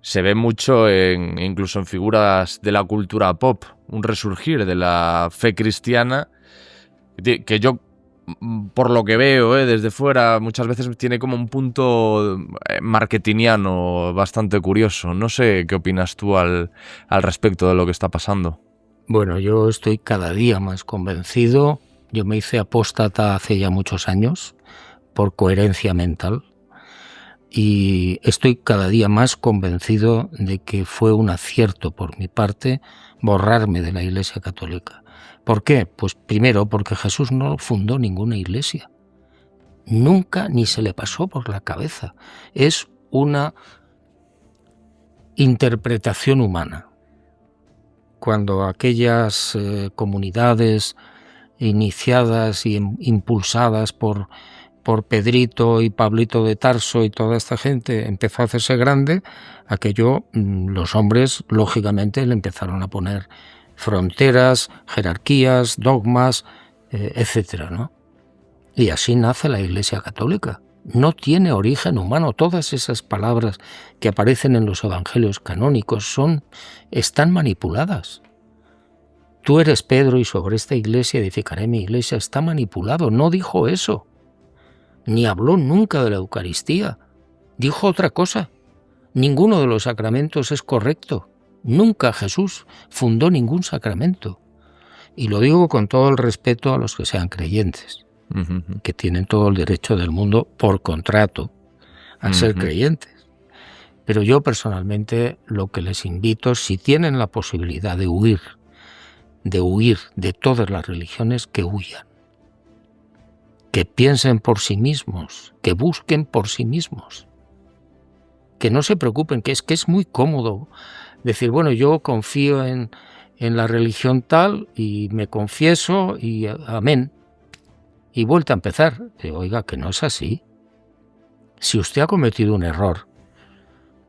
se ve mucho incluso en figuras de la cultura pop, un resurgir de la fe cristiana que yo, por lo que veo desde fuera, muchas veces tiene como un punto marketingiano bastante curioso. No sé qué opinas tú al respecto de lo que está pasando. Bueno, yo estoy cada día más convencido. Yo me hice apóstata hace ya muchos años por coherencia mental y estoy cada día más convencido de que fue un acierto por mi parte borrarme de la Iglesia Católica. ¿Por qué? Pues primero porque Jesús no fundó ninguna iglesia. Nunca ni se le pasó por la cabeza. Es una interpretación humana. Cuando aquellas comunidades iniciadas y impulsadas por Pedrito y Pablito de Tarso y toda esta gente empezó a hacerse grande, aquello los hombres lógicamente le empezaron a poner fronteras, jerarquías, dogmas, etcétera, ¿no? Y así nace la Iglesia Católica. No tiene origen humano. Todas esas palabras que aparecen en los evangelios canónicos están manipuladas. Tú eres Pedro y sobre esta iglesia edificaré mi iglesia. Está manipulado. No dijo eso. Ni habló nunca de la Eucaristía. Dijo otra cosa. Ninguno de los sacramentos es correcto. Nunca Jesús fundó ningún sacramento. Y lo digo con todo el respeto a los que sean creyentes, que tienen todo el derecho del mundo por contrato a ser creyentes. Pero yo personalmente lo que les invito, si tienen la posibilidad de huir de todas las religiones, que huyan. Que piensen por sí mismos, que busquen por sí mismos. Que no se preocupen, que es muy cómodo decir, bueno, yo confío en la religión tal y me confieso y amén. Y vuelta a empezar. Oiga, que no es así. Si usted ha cometido un error,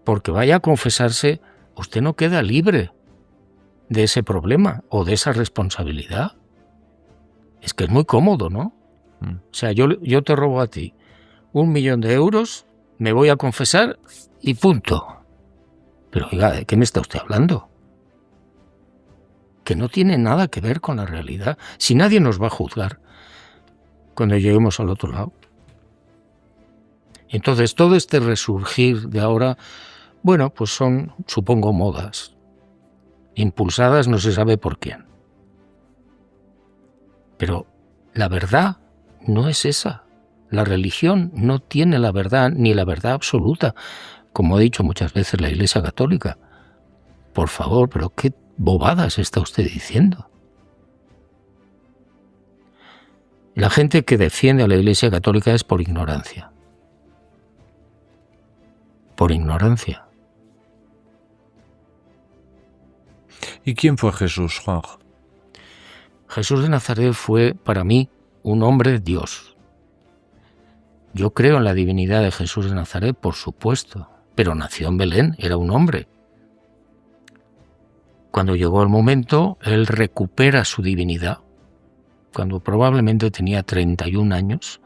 porque vaya a confesarse, usted no queda libre de ese problema o de esa responsabilidad. Es que es muy cómodo, ¿no? O sea, yo te robo a ti 1 millón de euros, me voy a confesar y punto. Pero oiga, ¿de qué me está usted hablando? Que no tiene nada que ver con la realidad. Si nadie nos va a juzgar cuando lleguemos al otro lado. Entonces, todo este resurgir de ahora, bueno, pues son, supongo, modas, impulsadas no se sabe por quién. Pero la verdad no es esa. La religión no tiene la verdad, ni la verdad absoluta, como ha dicho muchas veces la Iglesia Católica. Por favor, pero qué bobadas está usted diciendo. La gente que defiende a la Iglesia Católica es por ignorancia. Por ignorancia. ¿Y quién fue Jesús, Juan? Jesús de Nazaret fue, para mí, un hombre Dios. Yo creo en la divinidad de Jesús de Nazaret, por supuesto, pero nació en Belén, era un hombre. Cuando llegó el momento, él recupera su divinidad, cuando probablemente tenía 31 años,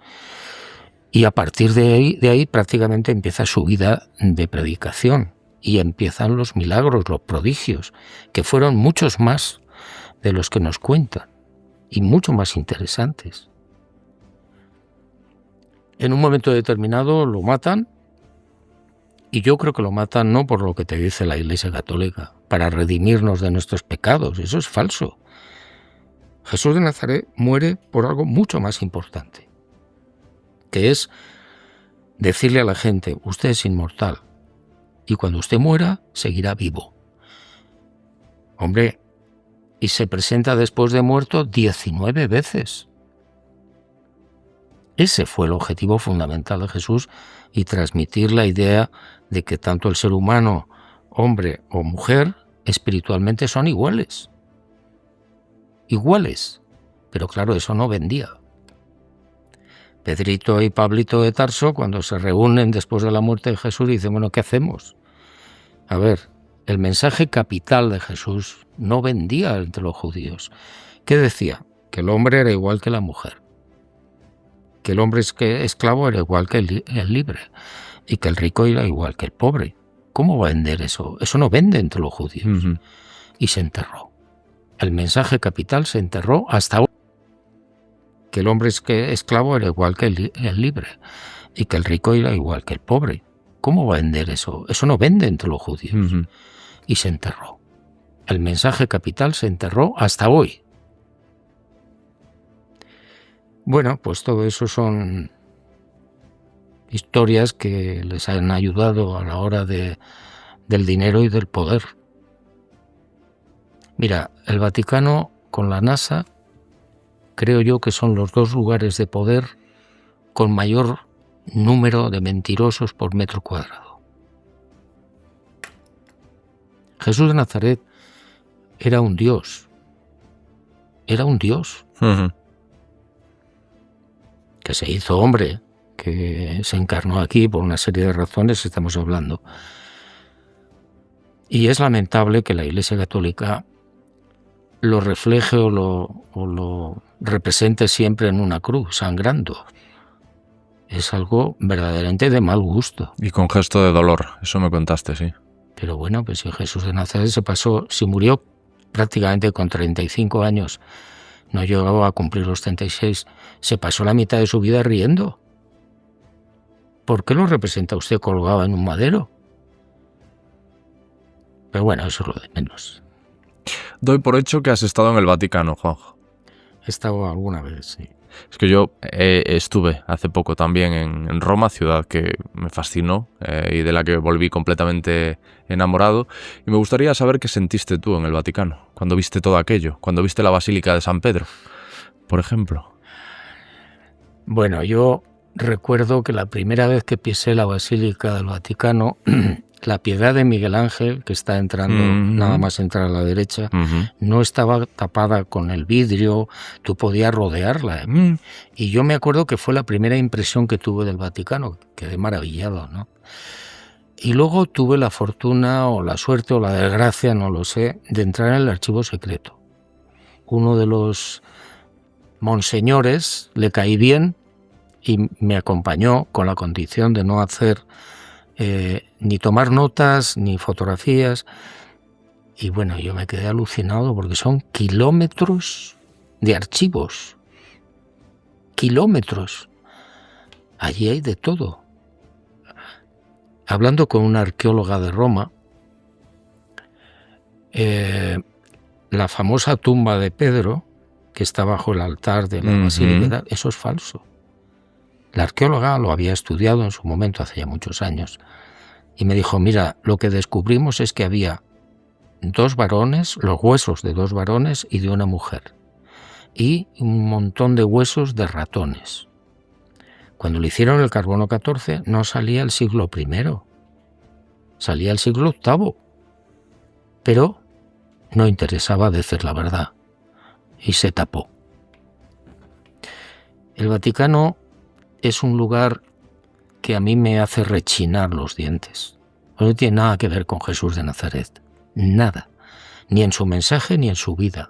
y a partir de ahí prácticamente empieza su vida de predicación, y empiezan los milagros, los prodigios, que fueron muchos más de los que nos cuentan, y mucho más interesantes. En un momento determinado lo matan, y yo creo que lo matan no por lo que te dice la Iglesia Católica, para redimirnos de nuestros pecados. Eso es falso. Jesús de Nazaret muere por algo mucho más importante, que es decirle a la gente, usted es inmortal, y cuando usted muera, seguirá vivo. Hombre, y se presenta después de muerto 19 veces. Ese fue el objetivo fundamental de Jesús, y transmitir la idea de que tanto el ser humano, hombre o mujer, espiritualmente son iguales. Iguales. Pero claro, eso no vendía. Pedrito y Pablito de Tarso, cuando se reúnen después de la muerte de Jesús, dicen, bueno, ¿qué hacemos? A ver, el mensaje capital de Jesús no vendía entre los judíos. ¿Qué decía? Que el hombre era igual que la mujer. Que el hombre esclavo era igual que el libre. Y que el rico era igual que el pobre. ¿cómo va a vender eso? Eso no vende entre los judíos. Ujú. Y se enterró. El mensaje capital se enterró hasta hoy. Que el hombre esclavo era igual que el libre y que el rico era igual que el pobre. ¿Cómo va a vender eso? Eso no vende entre los judíos. Ujú. Y se enterró. El mensaje capital se enterró hasta hoy. Bueno, pues todo eso son historias que les han ayudado a la hora del dinero y del poder. Mira, el Vaticano con la NASA creo yo que son los dos lugares de poder con mayor número de mentirosos por metro cuadrado. Jesús de Nazaret era un dios. Era un dios. Ujú. Que se hizo hombre, que se encarnó aquí por una serie de razones, estamos hablando. Y es lamentable que la Iglesia Católica lo refleje o lo represente siempre en una cruz, sangrando. Es algo verdaderamente de mal gusto. Y con gesto de dolor, eso me contaste, sí. Pero bueno, pues si Jesús de Nazaret si murió prácticamente con 35 años, no llegó a cumplir los 36, se pasó la mitad de su vida riendo. ¿Por qué lo representa usted colgado en un madero? Pero bueno, eso es lo de menos. Doy por hecho que has estado en el Vaticano, Juanjo. He estado alguna vez, sí. Es que yo estuve hace poco también en Roma, ciudad que me fascinó y de la que volví completamente enamorado. Y me gustaría saber qué sentiste tú en el Vaticano, cuando viste todo aquello, cuando viste la Basílica de San Pedro, por ejemplo. Bueno, yo recuerdo que la primera vez que pisé la Basílica del Vaticano, la Piedad de Miguel Ángel, que está entrando, nada más entrar a la derecha, no estaba tapada con el vidrio, tú podías rodearla. Y yo me acuerdo que fue la primera impresión que tuve del Vaticano, quedé maravillado, ¿no? Y luego tuve la fortuna o la suerte o la desgracia, no lo sé, de entrar en el archivo secreto. Uno de los monseñores le caí bien y me acompañó con la condición de no hacer ni tomar notas ni fotografías. Y bueno, yo me quedé alucinado porque son kilómetros de archivos. Kilómetros. Allí hay de todo. Hablando con una arqueóloga de Roma, la famosa tumba de Pedro, que está bajo el altar de la basílica, eso es falso. La arqueóloga lo había estudiado en su momento, hace ya muchos años, y me dijo, mira, lo que descubrimos es que había 2 varones, los huesos de 2 varones y de una mujer, y un montón de huesos de ratones. Cuando le hicieron el carbono 14 no salía el siglo I, salía el siglo VIII, pero no interesaba decir la verdad y se tapó. El Vaticano es un lugar que a mí me hace rechinar los dientes. No tiene nada que ver con Jesús de Nazaret, nada, ni en su mensaje ni en su vida.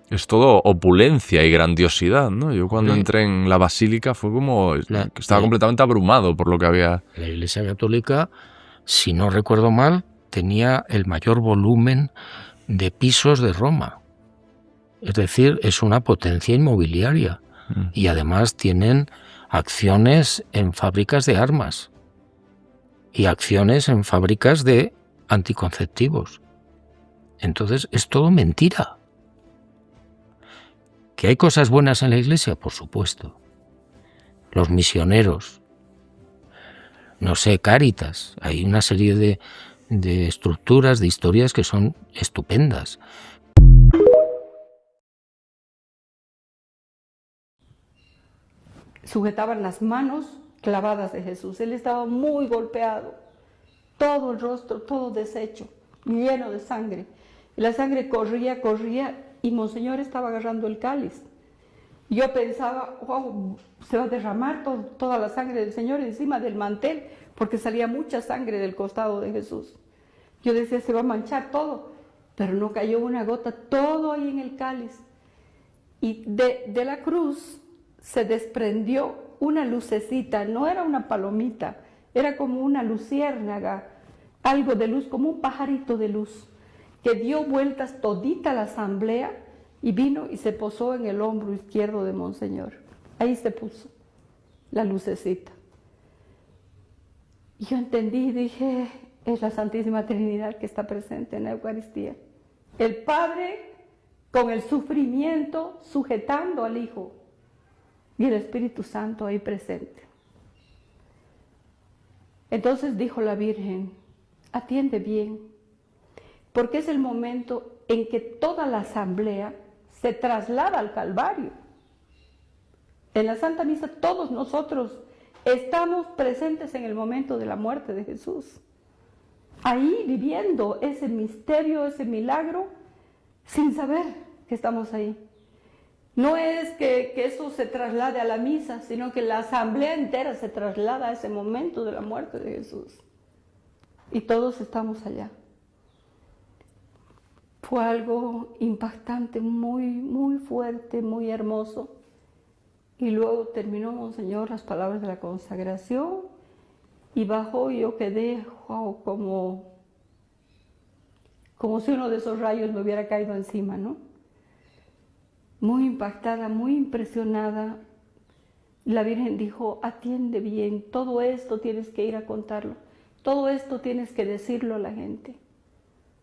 Es todo opulencia y grandiosidad, ¿no? Yo cuando entré en la basílica fue como que estaba completamente abrumado por lo que había. La Iglesia Católica, si no recuerdo mal, tenía el mayor volumen de pisos de Roma. Es decir, es una potencia inmobiliaria. Y además tienen acciones en fábricas de armas y acciones en fábricas de anticonceptivos. Entonces, es todo mentira. ¿Que hay cosas buenas en la Iglesia? Por supuesto. Los misioneros, no sé, Cáritas, hay una serie de estructuras, de historias que son estupendas. Sujetaban las manos clavadas de Jesús. Él estaba muy golpeado, todo el rostro, todo deshecho, lleno de sangre. Y la sangre corría, y Monseñor estaba agarrando el cáliz. Yo pensaba, wow, se va a derramar toda la sangre del Señor encima del mantel, porque salía mucha sangre del costado de Jesús. Yo decía, se va a manchar todo, pero no cayó una gota, todo ahí en el cáliz. Y de la cruz se desprendió una lucecita, no era una palomita, Era como una luciérnaga, algo de luz, como un pajarito de luz, que dio vueltas todita la asamblea y vino y se posó en el hombro izquierdo de Monseñor. Ahí se puso la lucecita. Y yo entendí y dije, es la Santísima Trinidad que está presente en la Eucaristía. El Padre con el sufrimiento sujetando al Hijo y el Espíritu Santo ahí presente. Entonces dijo la Virgen, atiende bien, porque es el momento en que toda la asamblea se traslada al Calvario. En la Santa Misa todos nosotros estamos presentes en el momento de la muerte de Jesús. Ahí viviendo ese misterio, ese milagro, sin saber que estamos ahí. No es que eso se traslade a la misa, sino que la asamblea entera se traslada a ese momento de la muerte de Jesús. Y todos estamos allá. Fue algo impactante, muy, muy fuerte, muy hermoso. Y luego terminó Monseñor las palabras de la consagración y bajó y yo quedé como si uno de esos rayos me hubiera caído encima, ¿no? Muy impactada, muy impresionada. La Virgen dijo, atiende bien, todo esto tienes que ir a contarlo, todo esto tienes que decirlo a la gente,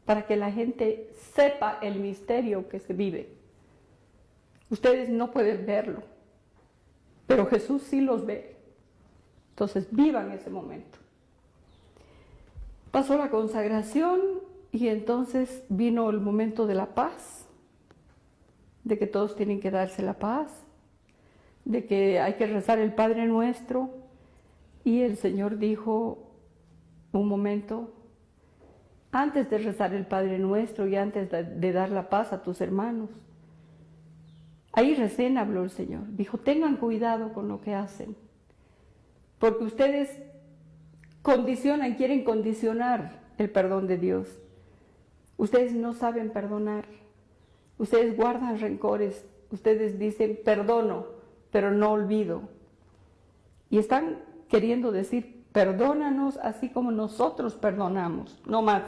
para que la gente sepa el misterio que se vive. Ustedes no pueden verlo, pero Jesús sí los ve. Entonces vivan ese momento. Pasó la consagración y entonces vino el momento de la paz, de que todos tienen que darse la paz, de que hay que rezar el Padre Nuestro. Y el Señor dijo, un momento, antes de rezar el Padre Nuestro y antes de dar la paz a tus hermanos, ahí recién habló el Señor. Dijo, tengan cuidado con lo que hacen, porque ustedes condicionan, quieren condicionar el perdón de Dios. Ustedes no saben perdonar. Ustedes guardan rencores. Ustedes dicen, perdono, pero no olvido. Y están queriendo decir, perdónanos así como nosotros perdonamos, no más.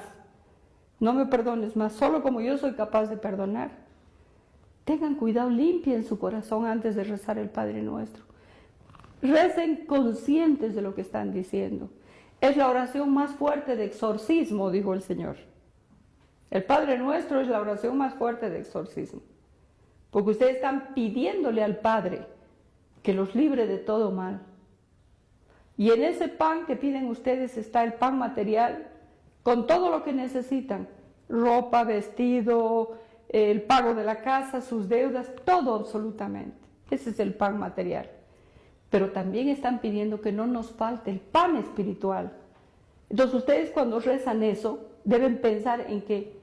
No me perdones más, solo como yo soy capaz de perdonar. Tengan cuidado, limpien su corazón antes de rezar el Padre Nuestro. Recen conscientes de lo que están diciendo. Es la oración más fuerte de exorcismo, dijo el Señor. El Padre Nuestro es la oración más fuerte de exorcismo. Porque ustedes están pidiéndole al Padre que los libre de todo mal. Y en ese pan que piden ustedes está el pan material, con todo lo que necesitan. Ropa, vestido, el pago de la casa, sus deudas, todo absolutamente. Ese es el pan material. Pero también están pidiendo que no nos falte el pan espiritual. Entonces ustedes cuando rezan eso, deben pensar en que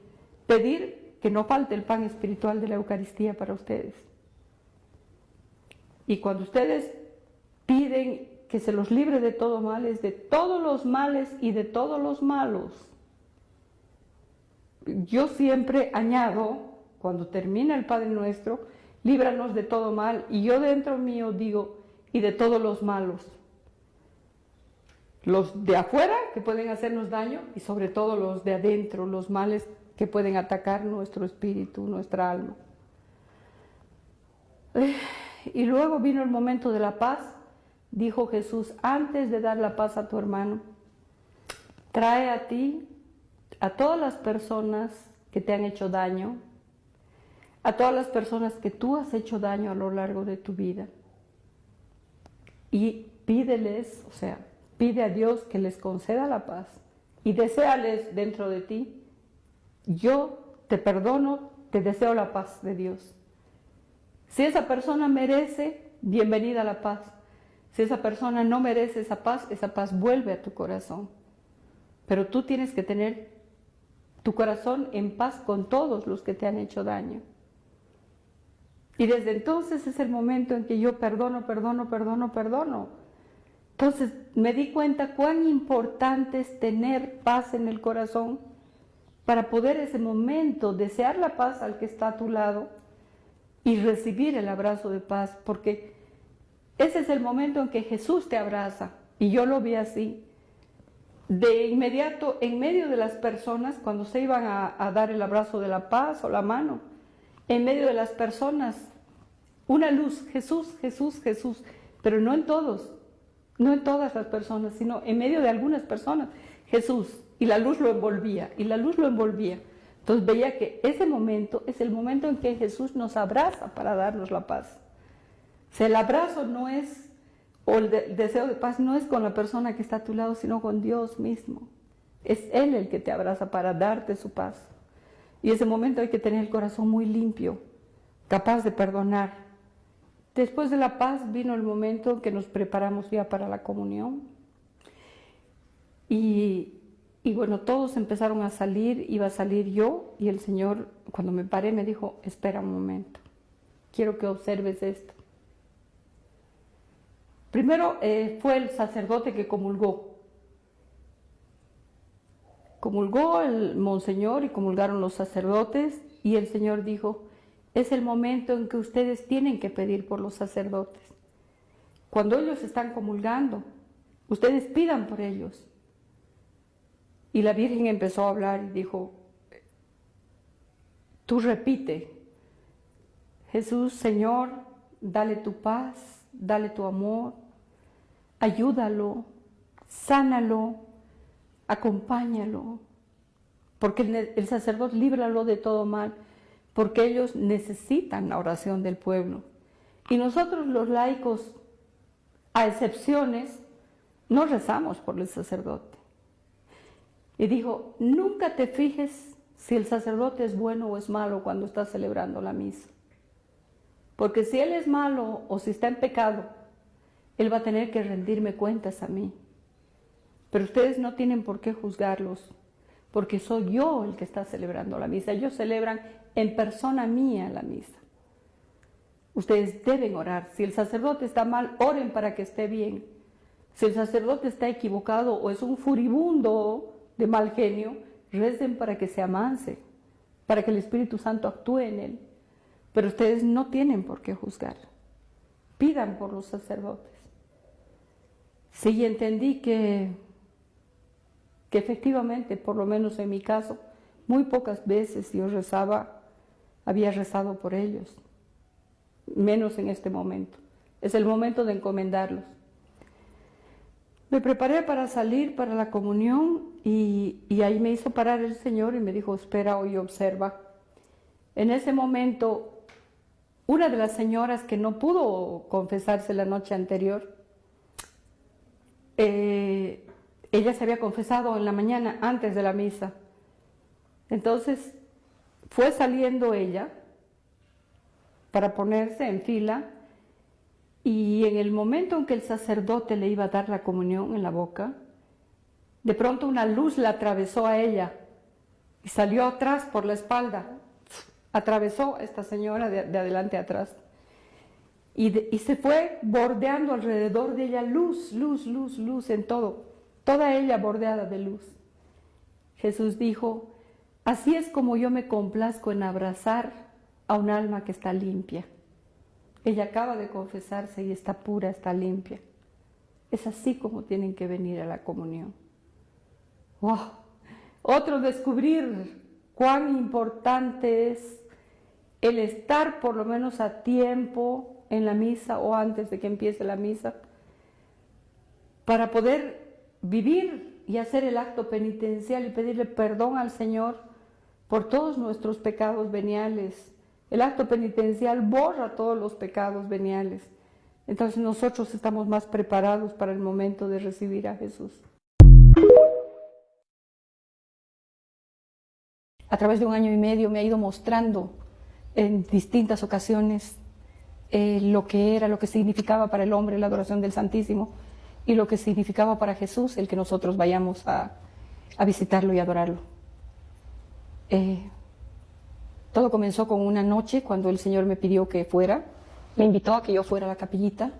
pedir que no falte el pan espiritual de la Eucaristía para ustedes. Y cuando ustedes piden que se los libre de todo mal, es de todos los males y de todos los malos. Yo siempre añado, cuando termina el Padre Nuestro, líbranos de todo mal, y yo dentro mío digo, y de todos los malos. Los de afuera que pueden hacernos daño y sobre todo los de adentro, los males que pueden atacar nuestro espíritu, nuestra alma. Y luego vino el momento de la paz. Dijo Jesús, antes de dar la paz a tu hermano, trae a ti, a todas las personas que te han hecho daño, a todas las personas que tú has hecho daño a lo largo de tu vida. Y pídeles, o sea, pide a Dios que les conceda la paz y deséales dentro de ti, yo te perdono, te deseo la paz de Dios. Si esa persona merece, bienvenida a la paz. Si esa persona no merece esa paz vuelve a tu corazón. Pero tú tienes que tener tu corazón en paz con todos los que te han hecho daño. Y desde entonces es el momento en que yo perdono. Entonces me di cuenta cuán importante es tener paz en el corazón para poder ese momento desear la paz al que está a tu lado y recibir el abrazo de paz, porque ese es el momento en que Jesús te abraza, y yo lo vi así. de inmediato, en medio de las personas, cuando se iban a dar el abrazo de la paz o la mano, en medio de las personas, una luz, Jesús, Jesús, Jesús, pero no en todos, no en todas las personas, sino en medio de algunas personas, Jesús, y la luz lo envolvía, y la luz lo envolvía. Entonces veía que ese momento es el momento en que Jesús nos abraza para darnos la paz. O sea, el abrazo no es, o el deseo de paz no es con la persona que está a tu lado, sino con Dios mismo. Es Él el que te abraza para darte su paz. Y ese momento hay que tener el corazón muy limpio, capaz de perdonar. Después de la paz vino el momento en que nos preparamos ya para la comunión. Y bueno, todos empezaron a salir, iba a salir yo, y el Señor, cuando me paré, me dijo, espera un momento, quiero que observes esto. Primero fue el sacerdote que comulgó. Comulgó el monseñor y comulgaron los sacerdotes, y el Señor dijo, es el momento en que ustedes tienen que pedir por los sacerdotes. Cuando ellos están comulgando, ustedes pidan por ellos. Y la Virgen empezó a hablar y dijo, tú repite, Jesús, Señor, dale tu paz, dale tu amor, ayúdalo, sánalo, acompáñalo, porque el sacerdote líbralo de todo mal, porque ellos necesitan la oración del pueblo. Y nosotros los laicos, a excepciones, no rezamos por el sacerdote. Y dijo, nunca te fijes si el sacerdote es bueno o es malo cuando está celebrando la misa. Porque si él es malo o si está en pecado, él va a tener que rendirme cuentas a mí. Pero ustedes no tienen por qué juzgarlos, porque soy yo el que está celebrando la misa. Ellos celebran en persona mía la misa. Ustedes deben orar. Si el sacerdote está mal, oren para que esté bien. Si el sacerdote está equivocado o es un furibundo de mal genio, recen para que se amanse, para que el Espíritu Santo actúe en él. Pero ustedes no tienen por qué juzgar. Pidan por los sacerdotes. Sí, entendí que efectivamente, por lo menos en mi caso, muy pocas veces yo había rezado por ellos, menos en este momento. Es el momento de encomendarlos. Me preparé para salir para la comunión y ahí me hizo parar el Señor y me dijo, espera y observa. En ese momento, una de las señoras que no pudo confesarse la noche anterior, ella se había confesado en la mañana antes de la misa. Entonces fue saliendo ella para ponerse en fila y en el momento en que el sacerdote le iba a dar la comunión en la boca, de pronto una luz la atravesó a ella y salió atrás por la espalda, atravesó a esta señora de adelante a atrás y se fue bordeando alrededor de ella luz, luz, luz, luz en todo, toda ella bordeada de luz. Jesús dijo, así es como yo me complazco en abrazar a un alma que está limpia. Ella acaba de confesarse y está pura, está limpia. Es así como tienen que venir a la comunión. ¡Wow! Otro descubrir cuán importante es el estar por lo menos a tiempo en la misa o antes de que empiece la misa para poder vivir y hacer el acto penitencial y pedirle perdón al Señor por todos nuestros pecados veniales. El acto penitencial borra todos los pecados veniales. Entonces nosotros estamos más preparados para el momento de recibir a Jesús. A través de 1 año y medio me ha ido mostrando en distintas ocasiones lo que significaba para el hombre la adoración del Santísimo y lo que significaba para Jesús el que nosotros vayamos a visitarlo y adorarlo. Todo comenzó con una noche cuando el Señor me pidió que fuera, me invitó a que yo fuera a la capillita.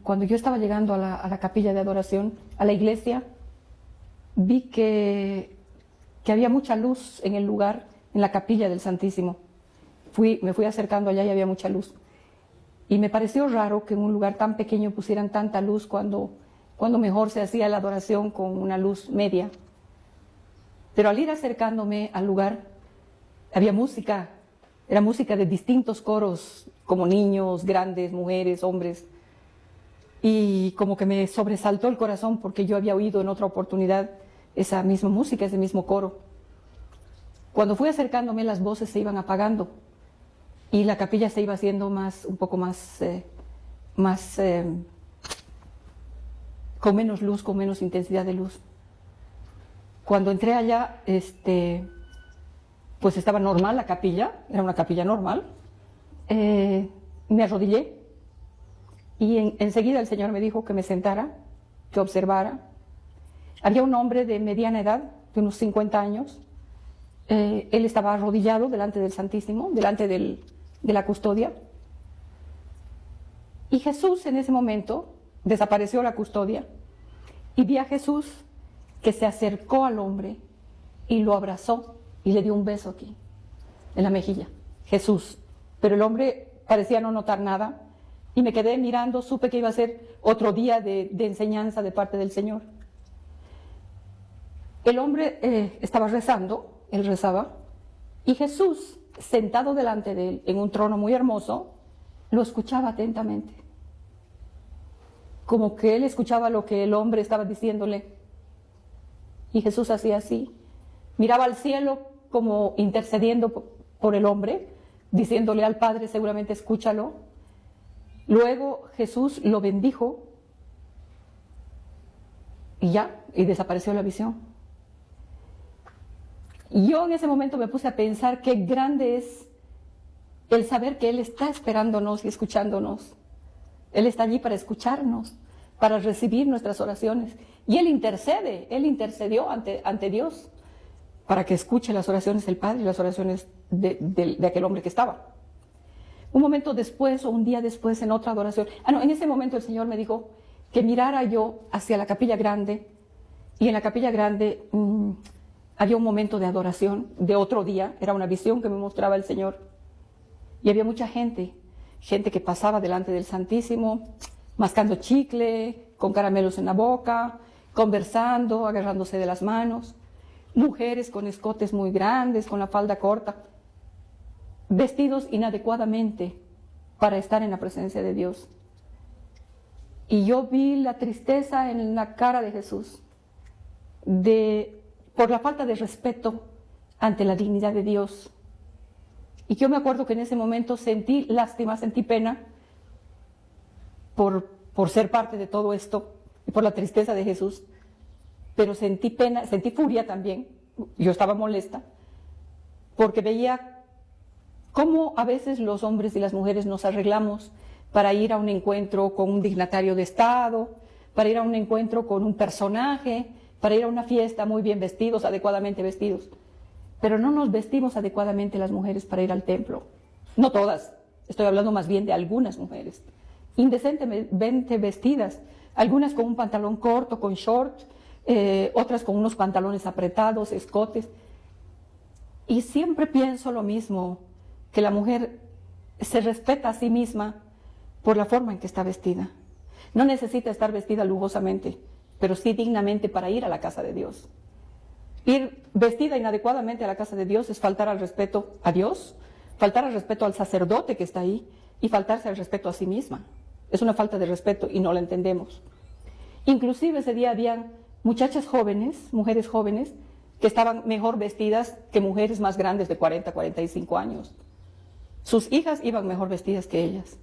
Cuando yo estaba llegando a la capilla de adoración, a la iglesia, vi que había mucha luz en el lugar, en la capilla del Santísimo. Me fui acercando allá y había mucha luz. Y me pareció raro que en un lugar tan pequeño pusieran tanta luz cuando cuando mejor se hacía la adoración con una luz media. Pero al ir acercándome al lugar, había música, era música de distintos coros, como niños, grandes, mujeres, hombres. Y como que me sobresaltó el corazón porque yo había oído en otra oportunidad esa misma música, ese mismo coro. Cuando fui acercándome, las voces se iban apagando y la capilla se iba haciendo un poco más, con menos luz, con menos intensidad de luz. Cuando entré allá, pues estaba normal la capilla, era una capilla normal. Me arrodillé y enseguida el Señor me dijo que me sentara, que observara. Había un hombre de mediana edad, de unos 50 años. Él estaba arrodillado delante del Santísimo, delante de la custodia. Y Jesús en ese momento, desapareció la custodia, y vi a Jesús que se acercó al hombre y lo abrazó y le dio un beso aquí, en la mejilla. Jesús. Pero el hombre parecía no notar nada y me quedé mirando, supe que iba a ser otro día de enseñanza de parte del Señor. El hombre estaba rezando, él rezaba, y Jesús, sentado delante de él en un trono muy hermoso, lo escuchaba atentamente. Como que él escuchaba lo que el hombre estaba diciéndole. Y Jesús hacía así, miraba al cielo como intercediendo por el hombre, diciéndole al Padre, seguramente escúchalo. Luego Jesús lo bendijo y ya, y desapareció la visión. Y yo en ese momento me puse a pensar qué grande es el saber que Él está esperándonos y escuchándonos. Él está allí para escucharnos, para recibir nuestras oraciones. Y Él intercede, Él intercedió ante Dios para que escuche las oraciones del Padre y las oraciones de aquel hombre que estaba. Un momento después o un día después en otra adoración, en ese momento el Señor me dijo que mirara yo hacia la capilla grande, y en la capilla grande había un momento de adoración de otro día, era una visión que me mostraba el Señor, y había mucha gente que pasaba delante del Santísimo, mascando chicle, con caramelos en la boca, conversando, agarrándose de las manos, mujeres con escotes muy grandes, con la falda corta, vestidos inadecuadamente para estar en la presencia de Dios. Y yo vi la tristeza en la cara de Jesús, por la falta de respeto ante la dignidad de Dios. Y yo me acuerdo que en ese momento sentí lástima, sentí pena por ser parte de todo esto y por la tristeza de Jesús, pero sentí pena, sentí furia también. Yo estaba molesta porque veía cómo a veces los hombres y las mujeres nos arreglamos para ir a un encuentro con un dignatario de Estado, para ir a un encuentro con un personaje, para ir a una fiesta muy bien vestidos, adecuadamente vestidos. Pero no nos vestimos adecuadamente las mujeres para ir al templo. No todas, estoy hablando más bien de algunas mujeres. Indecentemente vestidas, algunas con un pantalón corto, con short, otras con unos pantalones apretados, escotes. Y siempre pienso lo mismo, que la mujer se respeta a sí misma por la forma en que está vestida. No necesita estar vestida lujosamente, pero sí dignamente para ir a la casa de Dios. Ir vestida inadecuadamente a la casa de Dios es faltar al respeto a Dios, faltar al respeto al sacerdote que está ahí y faltarse al respeto a sí misma. Es una falta de respeto y no la entendemos. Inclusive ese día habían muchachas jóvenes, mujeres jóvenes, que estaban mejor vestidas que mujeres más grandes de 40, 45 años. Sus hijas iban mejor vestidas que ellas.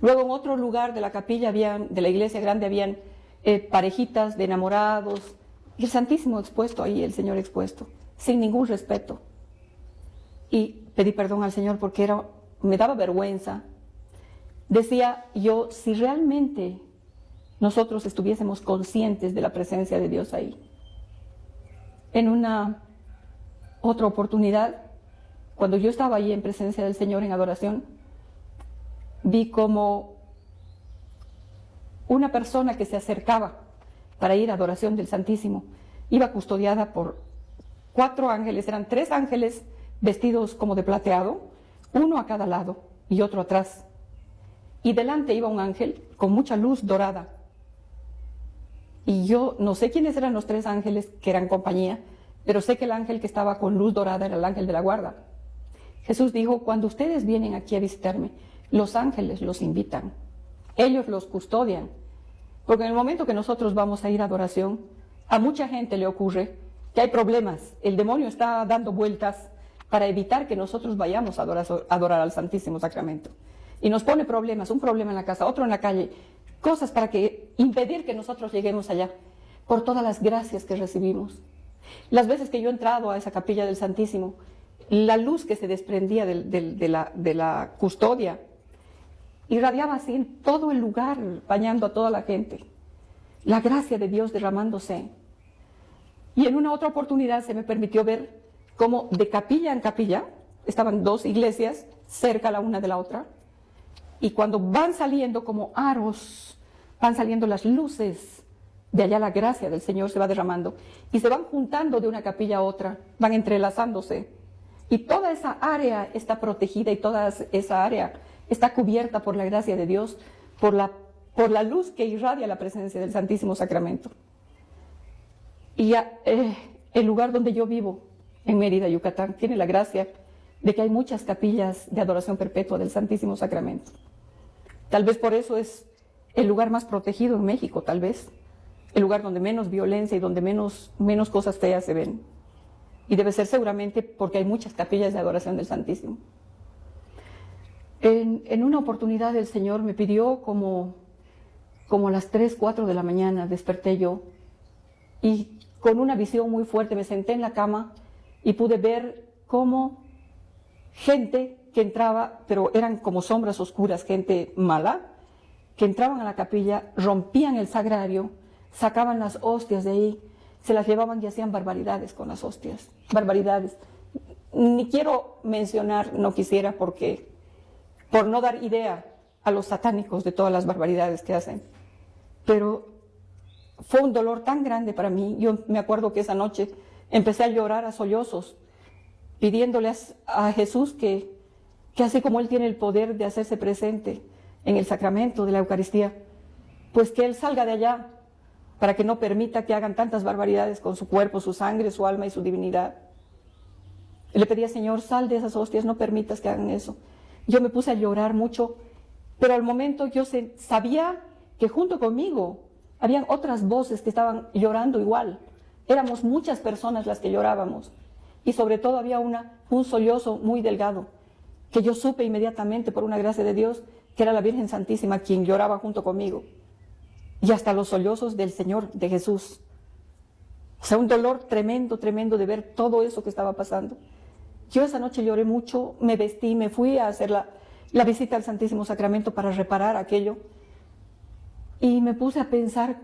Luego en otro lugar de la capilla, de la iglesia grande, habían parejitas de enamorados, y el Santísimo expuesto ahí, el Señor expuesto, sin ningún respeto. Y pedí perdón al Señor porque me daba vergüenza. Decía yo, si realmente nosotros estuviésemos conscientes de la presencia de Dios ahí. En una otra oportunidad, cuando yo estaba ahí en presencia del Señor en adoración, vi como una persona que se acercaba para ir a adoración del Santísimo iba custodiada por 4 ángeles, eran 3 ángeles vestidos como de plateado, uno a cada lado y otro atrás. Y delante iba un ángel con mucha luz dorada. Y yo no sé quiénes eran los 3 ángeles que eran compañía, pero sé que el ángel que estaba con luz dorada era el ángel de la guarda. Jesús dijo, cuando ustedes vienen aquí a visitarme, los ángeles los invitan, ellos los custodian, porque en el momento que nosotros vamos a ir a adoración, a mucha gente le ocurre que hay problemas, el demonio está dando vueltas para evitar que nosotros vayamos a adorar al Santísimo Sacramento. Y nos pone problemas, un problema en la casa, otro en la calle, cosas para impedir que nosotros lleguemos allá, por todas las gracias que recibimos. Las veces que yo he entrado a esa capilla del Santísimo, la luz que se desprendía de la custodia, irradiaba así en todo el lugar, bañando a toda la gente. La gracia de Dios derramándose. Y en una otra oportunidad se me permitió ver cómo de capilla en capilla estaban 2 iglesias cerca la una de la otra. Y cuando van saliendo como aros, van saliendo las luces, de allá la gracia del Señor se va derramando. Y se van juntando de una capilla a otra, van entrelazándose. Y toda esa área está protegida y toda esa área está cubierta por la gracia de Dios, por la luz que irradia la presencia del Santísimo Sacramento. Y el lugar donde yo vivo, en Mérida, Yucatán, tiene la gracia de que hay muchas capillas de adoración perpetua del Santísimo Sacramento. Tal vez por eso es el lugar más protegido en México, tal vez. El lugar donde menos violencia y donde menos cosas feas se ven. Y debe ser seguramente porque hay muchas capillas de adoración del Santísimo. En una oportunidad el Señor me pidió como a las 3, 4 de la mañana, desperté yo y con una visión muy fuerte me senté en la cama y pude ver cómo gente que entraba, pero eran como sombras oscuras, gente mala, que entraban a la capilla, rompían el sagrario, sacaban las hostias de ahí, se las llevaban y hacían barbaridades con las hostias, barbaridades. Ni quiero mencionar, no quisiera por no dar idea a los satánicos de todas las barbaridades que hacen. Pero fue un dolor tan grande para mí. Yo me acuerdo que esa noche empecé a llorar a sollozos, pidiéndole a Jesús que así como Él tiene el poder de hacerse presente en el sacramento de la Eucaristía, pues que Él salga de allá para que no permita que hagan tantas barbaridades con su cuerpo, su sangre, su alma y su divinidad. Le pedía, Señor, sal de esas hostias, no permitas que hagan eso. Yo me puse a llorar mucho, pero al momento yo sabía que junto conmigo habían otras voces que estaban llorando igual. Éramos muchas personas las que llorábamos. Y sobre todo había un sollozo muy delgado, que yo supe inmediatamente por una gracia de Dios que era la Virgen Santísima quien lloraba junto conmigo. Y hasta los sollozos del Señor, de Jesús. O sea, un dolor tremendo, tremendo de ver todo eso que estaba pasando. Yo esa noche lloré mucho, me vestí, me fui a hacer la visita al Santísimo Sacramento para reparar aquello. Y me puse a pensar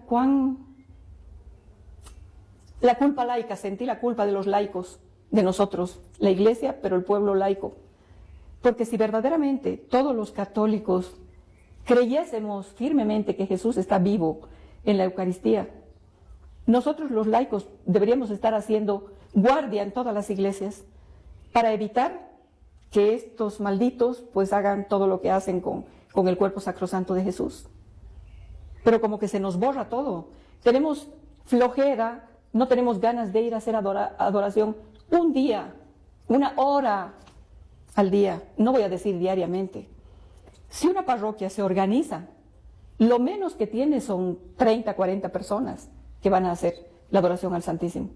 la culpa laica, sentí la culpa de los laicos, de nosotros, la Iglesia, pero el pueblo laico. Porque si verdaderamente todos los católicos creyésemos firmemente que Jesús está vivo en la Eucaristía, nosotros los laicos deberíamos estar haciendo guardia en todas las iglesias para evitar que estos malditos pues hagan todo lo que hacen con el cuerpo sacrosanto de Jesús. Pero como que se nos borra todo. Tenemos flojera, no tenemos ganas de ir a hacer adoración un día, 1 hora al día, no voy a decir diariamente. Si una parroquia se organiza, lo menos que tiene son 30, 40 personas que van a hacer la adoración al Santísimo.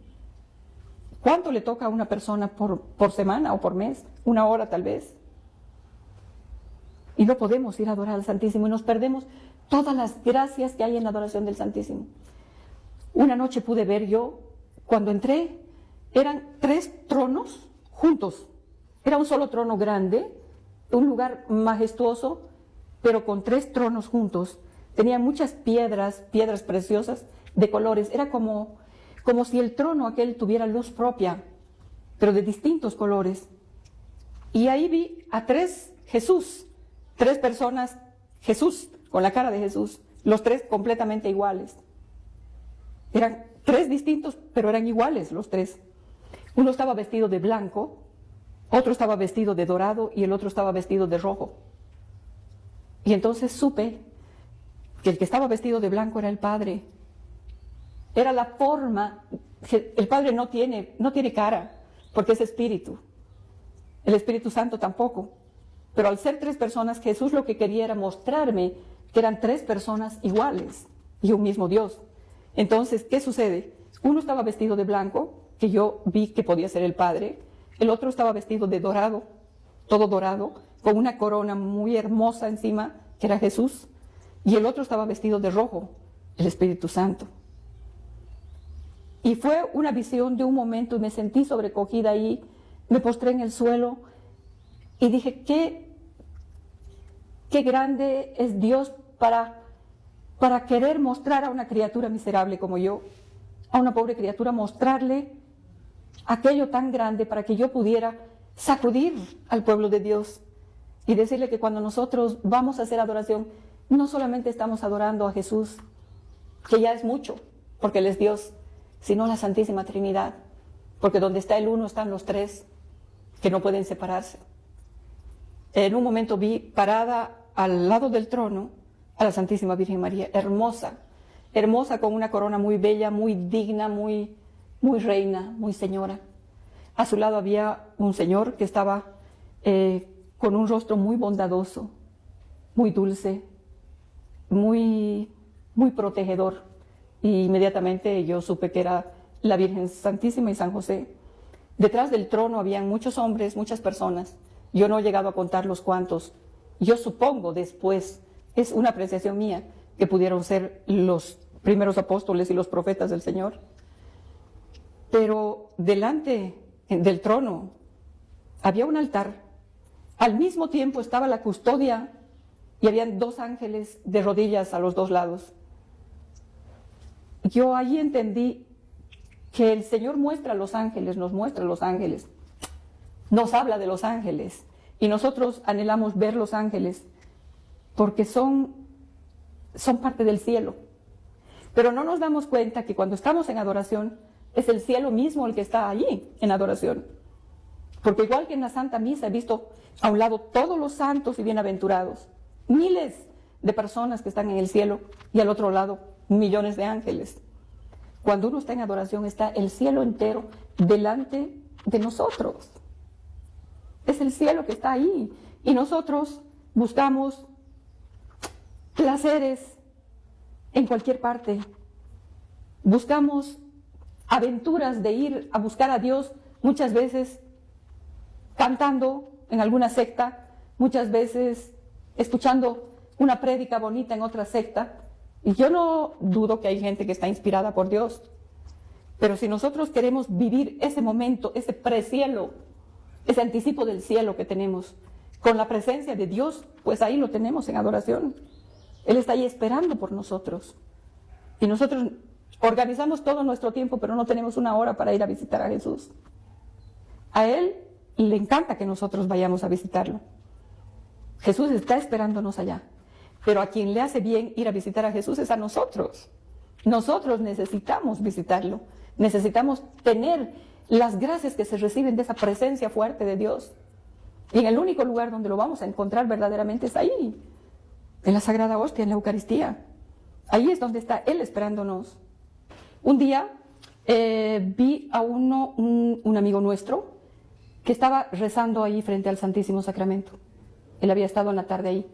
¿Cuánto le toca a una persona por semana o por mes? 1 hora tal vez. Y no podemos ir a adorar al Santísimo y nos perdemos todas las gracias que hay en la adoración del Santísimo. Una noche pude ver yo, cuando entré, eran 3 tronos juntos. Era un solo trono grande, un lugar majestuoso, pero con 3 tronos juntos. Tenía muchas piedras preciosas de colores. Era como si el trono aquel tuviera luz propia, pero de distintos colores. Y ahí vi a 3 Jesús, 3 personas, Jesús, con la cara de Jesús, los 3 completamente iguales. Eran 3 distintos, pero eran iguales los 3. Uno estaba vestido de blanco, otro estaba vestido de dorado y el otro estaba vestido de rojo. Y entonces supe que el que estaba vestido de blanco era el Padre era la forma. El Padre no tiene cara, porque es espíritu. El Espíritu Santo tampoco. Pero al ser 3 personas, Jesús lo que quería era mostrarme que eran 3 personas iguales y un mismo Dios. Entonces, ¿qué sucede? Uno estaba vestido de blanco, que yo vi que podía ser el Padre. El otro estaba vestido de dorado, todo dorado, con una corona muy hermosa encima, que era Jesús. Y el otro estaba vestido de rojo, el Espíritu Santo. Y fue una visión de un momento y me sentí sobrecogida ahí, me postré en el suelo y dije, qué grande es Dios para querer mostrar a una criatura miserable como yo, a una pobre criatura, mostrarle aquello tan grande para que yo pudiera sacudir al pueblo de Dios y decirle que cuando nosotros vamos a hacer adoración, no solamente estamos adorando a Jesús, que ya es mucho, porque Él es Dios, sino la Santísima Trinidad, porque donde está el uno están los 3, que no pueden separarse. En un momento vi parada al lado del trono a la Santísima Virgen María, hermosa, hermosa, con una corona muy bella, muy digna, muy reina, muy señora. A su lado había un señor que estaba con un rostro muy bondadoso, muy dulce, muy protegedor. Y inmediatamente yo supe que era la Virgen Santísima y San José. Detrás del trono habían muchos hombres, muchas personas. Yo no he llegado a contar los cuantos. Yo supongo después, es una apreciación mía, que pudieron ser los primeros apóstoles y los profetas del Señor. Pero delante del trono había un altar. Al mismo tiempo estaba la custodia y habían 2 ángeles de rodillas a los 2 lados. Yo ahí entendí que el Señor muestra a los ángeles, nos muestra a los ángeles, nos habla de los ángeles y nosotros anhelamos ver los ángeles porque son parte del cielo. Pero no nos damos cuenta que cuando estamos en adoración es el cielo mismo el que está allí en adoración. Porque igual que en la Santa Misa he visto a un lado todos los santos y bienaventurados, miles de personas que están en el cielo y al otro lado millones de ángeles. Cuando uno está en adoración está el cielo entero delante de nosotros. Es el cielo que está ahí y nosotros buscamos placeres en cualquier parte. Buscamos aventuras de ir a buscar a Dios, muchas veces cantando en alguna secta, muchas veces escuchando una prédica bonita en otra secta. Y yo no dudo que hay gente que está inspirada por Dios, pero si nosotros queremos vivir ese momento, ese precielo, ese anticipo del cielo que tenemos, con la presencia de Dios, pues ahí lo tenemos en adoración. Él está ahí esperando por nosotros. Y nosotros organizamos todo nuestro tiempo, pero no tenemos una hora para ir a visitar a Jesús. A Él le encanta que nosotros vayamos a visitarlo. Jesús está esperándonos allá. Pero a quien le hace bien ir a visitar a Jesús es a nosotros. Nosotros necesitamos visitarlo. Necesitamos tener las gracias que se reciben de esa presencia fuerte de Dios. Y en el único lugar donde lo vamos a encontrar verdaderamente es ahí, en la Sagrada Hostia, en la Eucaristía. Ahí es donde está Él esperándonos. Un día vi a un amigo nuestro que estaba rezando ahí frente al Santísimo Sacramento. Él había estado en la tarde ahí.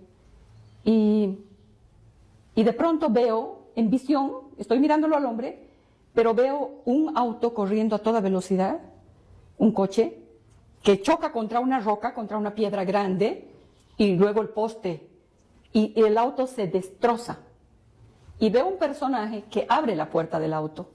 Y de pronto veo en visión, estoy mirándolo al hombre, pero veo un auto corriendo a toda velocidad, un coche, que choca contra una roca, contra una piedra grande, y luego el poste, y el auto se destroza. Y veo un personaje que abre la puerta del auto,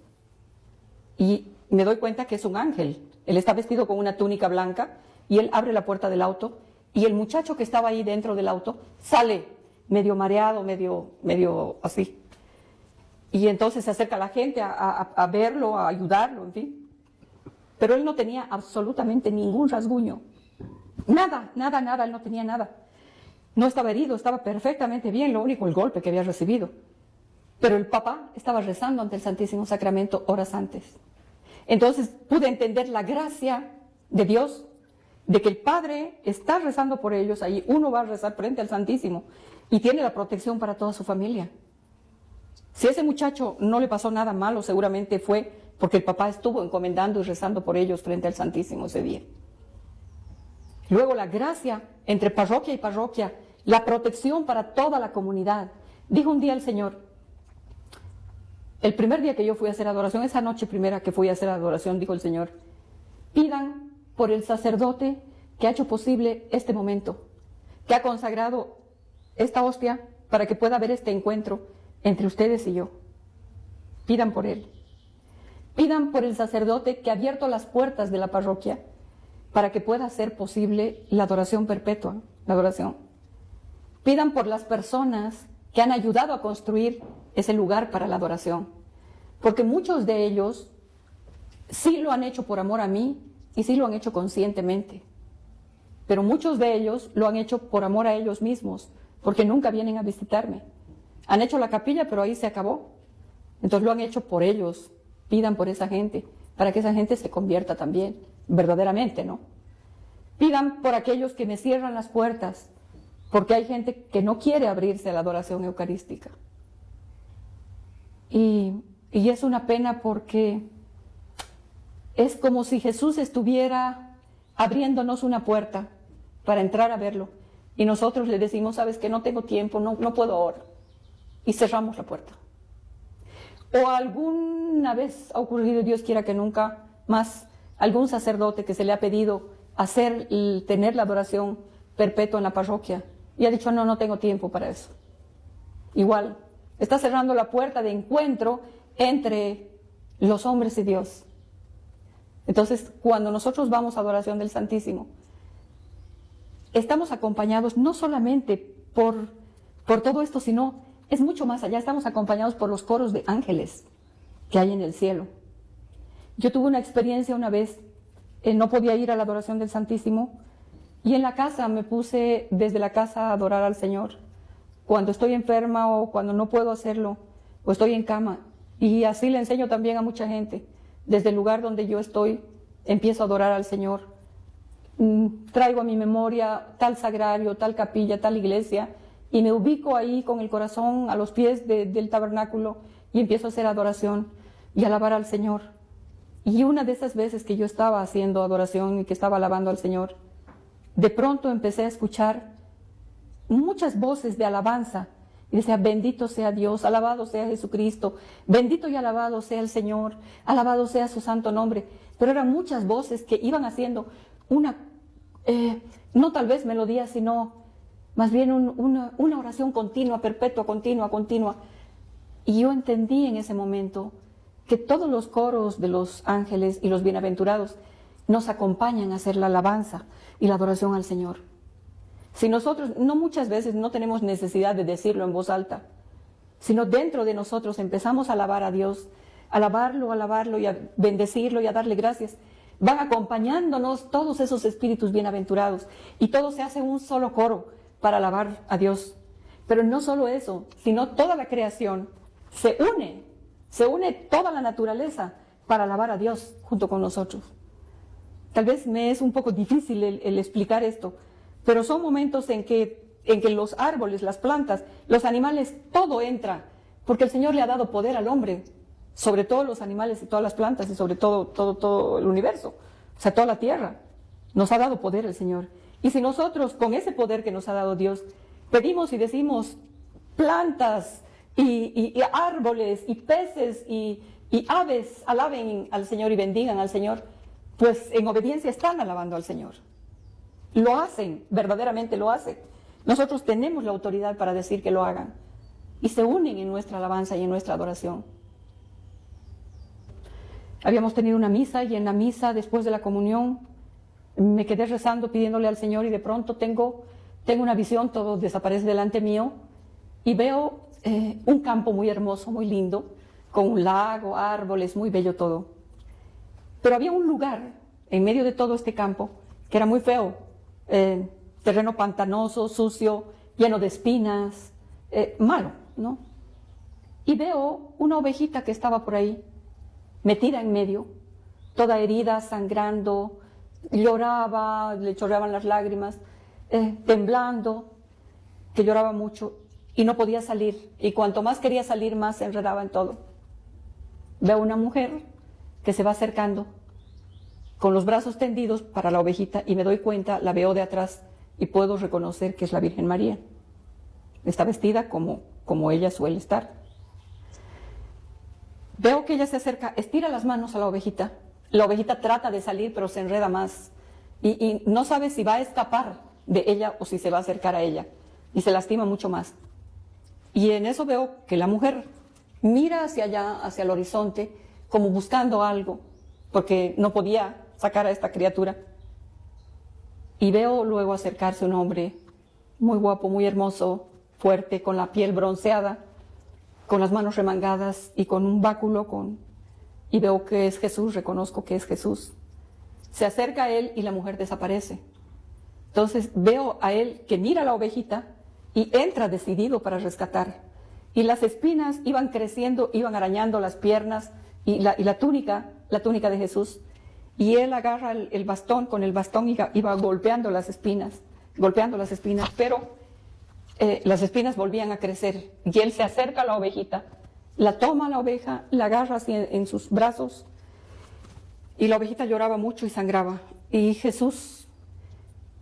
y me doy cuenta que es un ángel. Él está vestido con una túnica blanca, y él abre la puerta del auto, y el muchacho que estaba ahí dentro del auto sale medio mareado, medio así. Y entonces se acerca la gente a verlo, a ayudarlo, en fin. Pero él no tenía absolutamente ningún rasguño. Nada, él no tenía nada. No estaba herido, estaba perfectamente bien, lo único el golpe que había recibido. Pero el papá estaba rezando ante el Santísimo Sacramento horas antes. Entonces pude entender la gracia de Dios, de que el Padre está rezando por ellos, ahí uno va a rezar frente al Santísimo y tiene la protección para toda su familia. Si a ese muchacho no le pasó nada malo, seguramente fue porque el papá estuvo encomendando y rezando por ellos frente al Santísimo ese día. Luego la gracia entre parroquia y parroquia, la protección para toda la comunidad. Dijo un día el Señor, el primer día que yo fui a hacer adoración, esa noche primera que fui a hacer adoración, dijo el Señor, pidan por el sacerdote que ha hecho posible este momento, que ha consagrado esta hostia para que pueda haber este encuentro entre ustedes y yo. Pidan por él. Pidan por el sacerdote que ha abierto las puertas de la parroquia para que pueda ser posible la adoración perpetua, la adoración. Pidan por las personas que han ayudado a construir ese lugar para la adoración, porque muchos de ellos sí lo han hecho por amor a mí y sí lo han hecho conscientemente, pero muchos de ellos lo han hecho por amor a ellos mismos, porque nunca vienen a visitarme. Han hecho la capilla, pero ahí se acabó. Entonces lo han hecho por ellos. Pidan por esa gente, para que esa gente se convierta también, verdaderamente, ¿no? Pidan por aquellos que me cierran las puertas, porque hay gente que no quiere abrirse a la adoración eucarística. Y es una pena porque es como si Jesús estuviera abriéndonos una puerta para entrar a verlo. Y nosotros le decimos, sabes que no tengo tiempo, no puedo ahora. Y cerramos la puerta. O alguna vez ha ocurrido, Dios quiera que nunca más, algún sacerdote que se le ha pedido tener la adoración perpetua en la parroquia y ha dicho, no tengo tiempo para eso. Igual, está cerrando la puerta de encuentro entre los hombres y Dios. Entonces, cuando nosotros vamos a adoración del Santísimo, estamos acompañados no solamente por todo esto, sino es mucho más allá. Estamos acompañados por los coros de ángeles que hay en el cielo. Yo tuve una experiencia una vez, no podía ir a la adoración del Santísimo, y en la casa me puse desde la casa a adorar al Señor. Cuando estoy enferma o cuando no puedo hacerlo, o estoy en cama. Y así le enseño también a mucha gente. Desde el lugar donde yo estoy, empiezo a adorar al Señor. Traigo a mi memoria tal sagrario, tal capilla, tal iglesia, y me ubico ahí con el corazón a los pies del tabernáculo y empiezo a hacer adoración y alabar al Señor. Y una de esas veces que yo estaba haciendo adoración y que estaba alabando al Señor, de pronto empecé a escuchar muchas voces de alabanza y decía, bendito sea Dios, alabado sea Jesucristo, bendito y alabado sea el Señor, alabado sea su santo nombre. Pero eran muchas voces que iban haciendo una, no tal vez melodía, sino más bien una oración continua, perpetua, continua. Y yo entendí en ese momento que todos los coros de los ángeles y los bienaventurados nos acompañan a hacer la alabanza y la adoración al Señor. Si nosotros, no muchas veces no tenemos necesidad de decirlo en voz alta, sino dentro de nosotros empezamos a alabar a Dios, alabarlo y a bendecirlo y a darle gracias, van acompañándonos todos esos espíritus bienaventurados y todo se hace un solo coro para alabar a Dios. Pero no solo eso, sino toda la creación se une toda la naturaleza para alabar a Dios junto con nosotros. Tal vez me es un poco difícil el explicar esto, pero son momentos en que los árboles, las plantas, los animales, todo entra, porque el Señor le ha dado poder al hombre, sobre todos los animales y todas las plantas y sobre todo el universo, o sea, toda la tierra. Nos ha dado poder el Señor. Y si nosotros, con ese poder que nos ha dado Dios, pedimos y decimos plantas y árboles y peces y aves, alaben al Señor y bendigan al Señor, pues en obediencia están alabando al Señor. Lo hacen, verdaderamente lo hacen. Nosotros tenemos la autoridad para decir que lo hagan. Y se unen en nuestra alabanza y en nuestra adoración. Habíamos tenido una misa y en la misa, después de la comunión, me quedé rezando, pidiéndole al Señor y de pronto tengo una visión, todo desaparece delante mío y veo un campo muy hermoso, muy lindo, con un lago, árboles, muy bello todo. Pero había un lugar en medio de todo este campo que era muy feo, terreno pantanoso, sucio, lleno de espinas, malo, ¿no? Y veo una ovejita que estaba por ahí, metida en medio, toda herida, sangrando, lloraba, le chorreaban las lágrimas, temblando, que lloraba mucho. y no podía salir. Y cuanto más quería salir, más se enredaba en todo. Veo una mujer que se va acercando con los brazos tendidos para la ovejita y me doy cuenta, la veo de atrás y puedo reconocer que es la Virgen María. Está vestida como ella suele estar. Veo que ella se acerca, estira las manos a la ovejita. La ovejita trata de salir, pero se enreda más. Y no sabe si va a escapar de ella o si se va a acercar a ella. Y se lastima mucho más. Y en eso veo que la mujer mira hacia allá, hacia el horizonte, como buscando algo, porque no podía sacar a esta criatura. Y veo luego acercarse un hombre muy guapo, muy hermoso, fuerte, con la piel bronceada, con las manos remangadas y con un báculo, y veo que es Jesús, reconozco que es Jesús. Se acerca a él y la mujer desaparece. Entonces veo a él que mira a la ovejita y entra decidido para rescatar. Y las espinas iban creciendo, iban arañando las piernas y la túnica de Jesús. Y él agarra el bastón, con el bastón iba golpeando las espinas, pero las espinas volvían a crecer. Y él se acerca a la ovejita, la toma a la oveja, la agarra así en sus brazos, y la ovejita lloraba mucho y sangraba. Y Jesús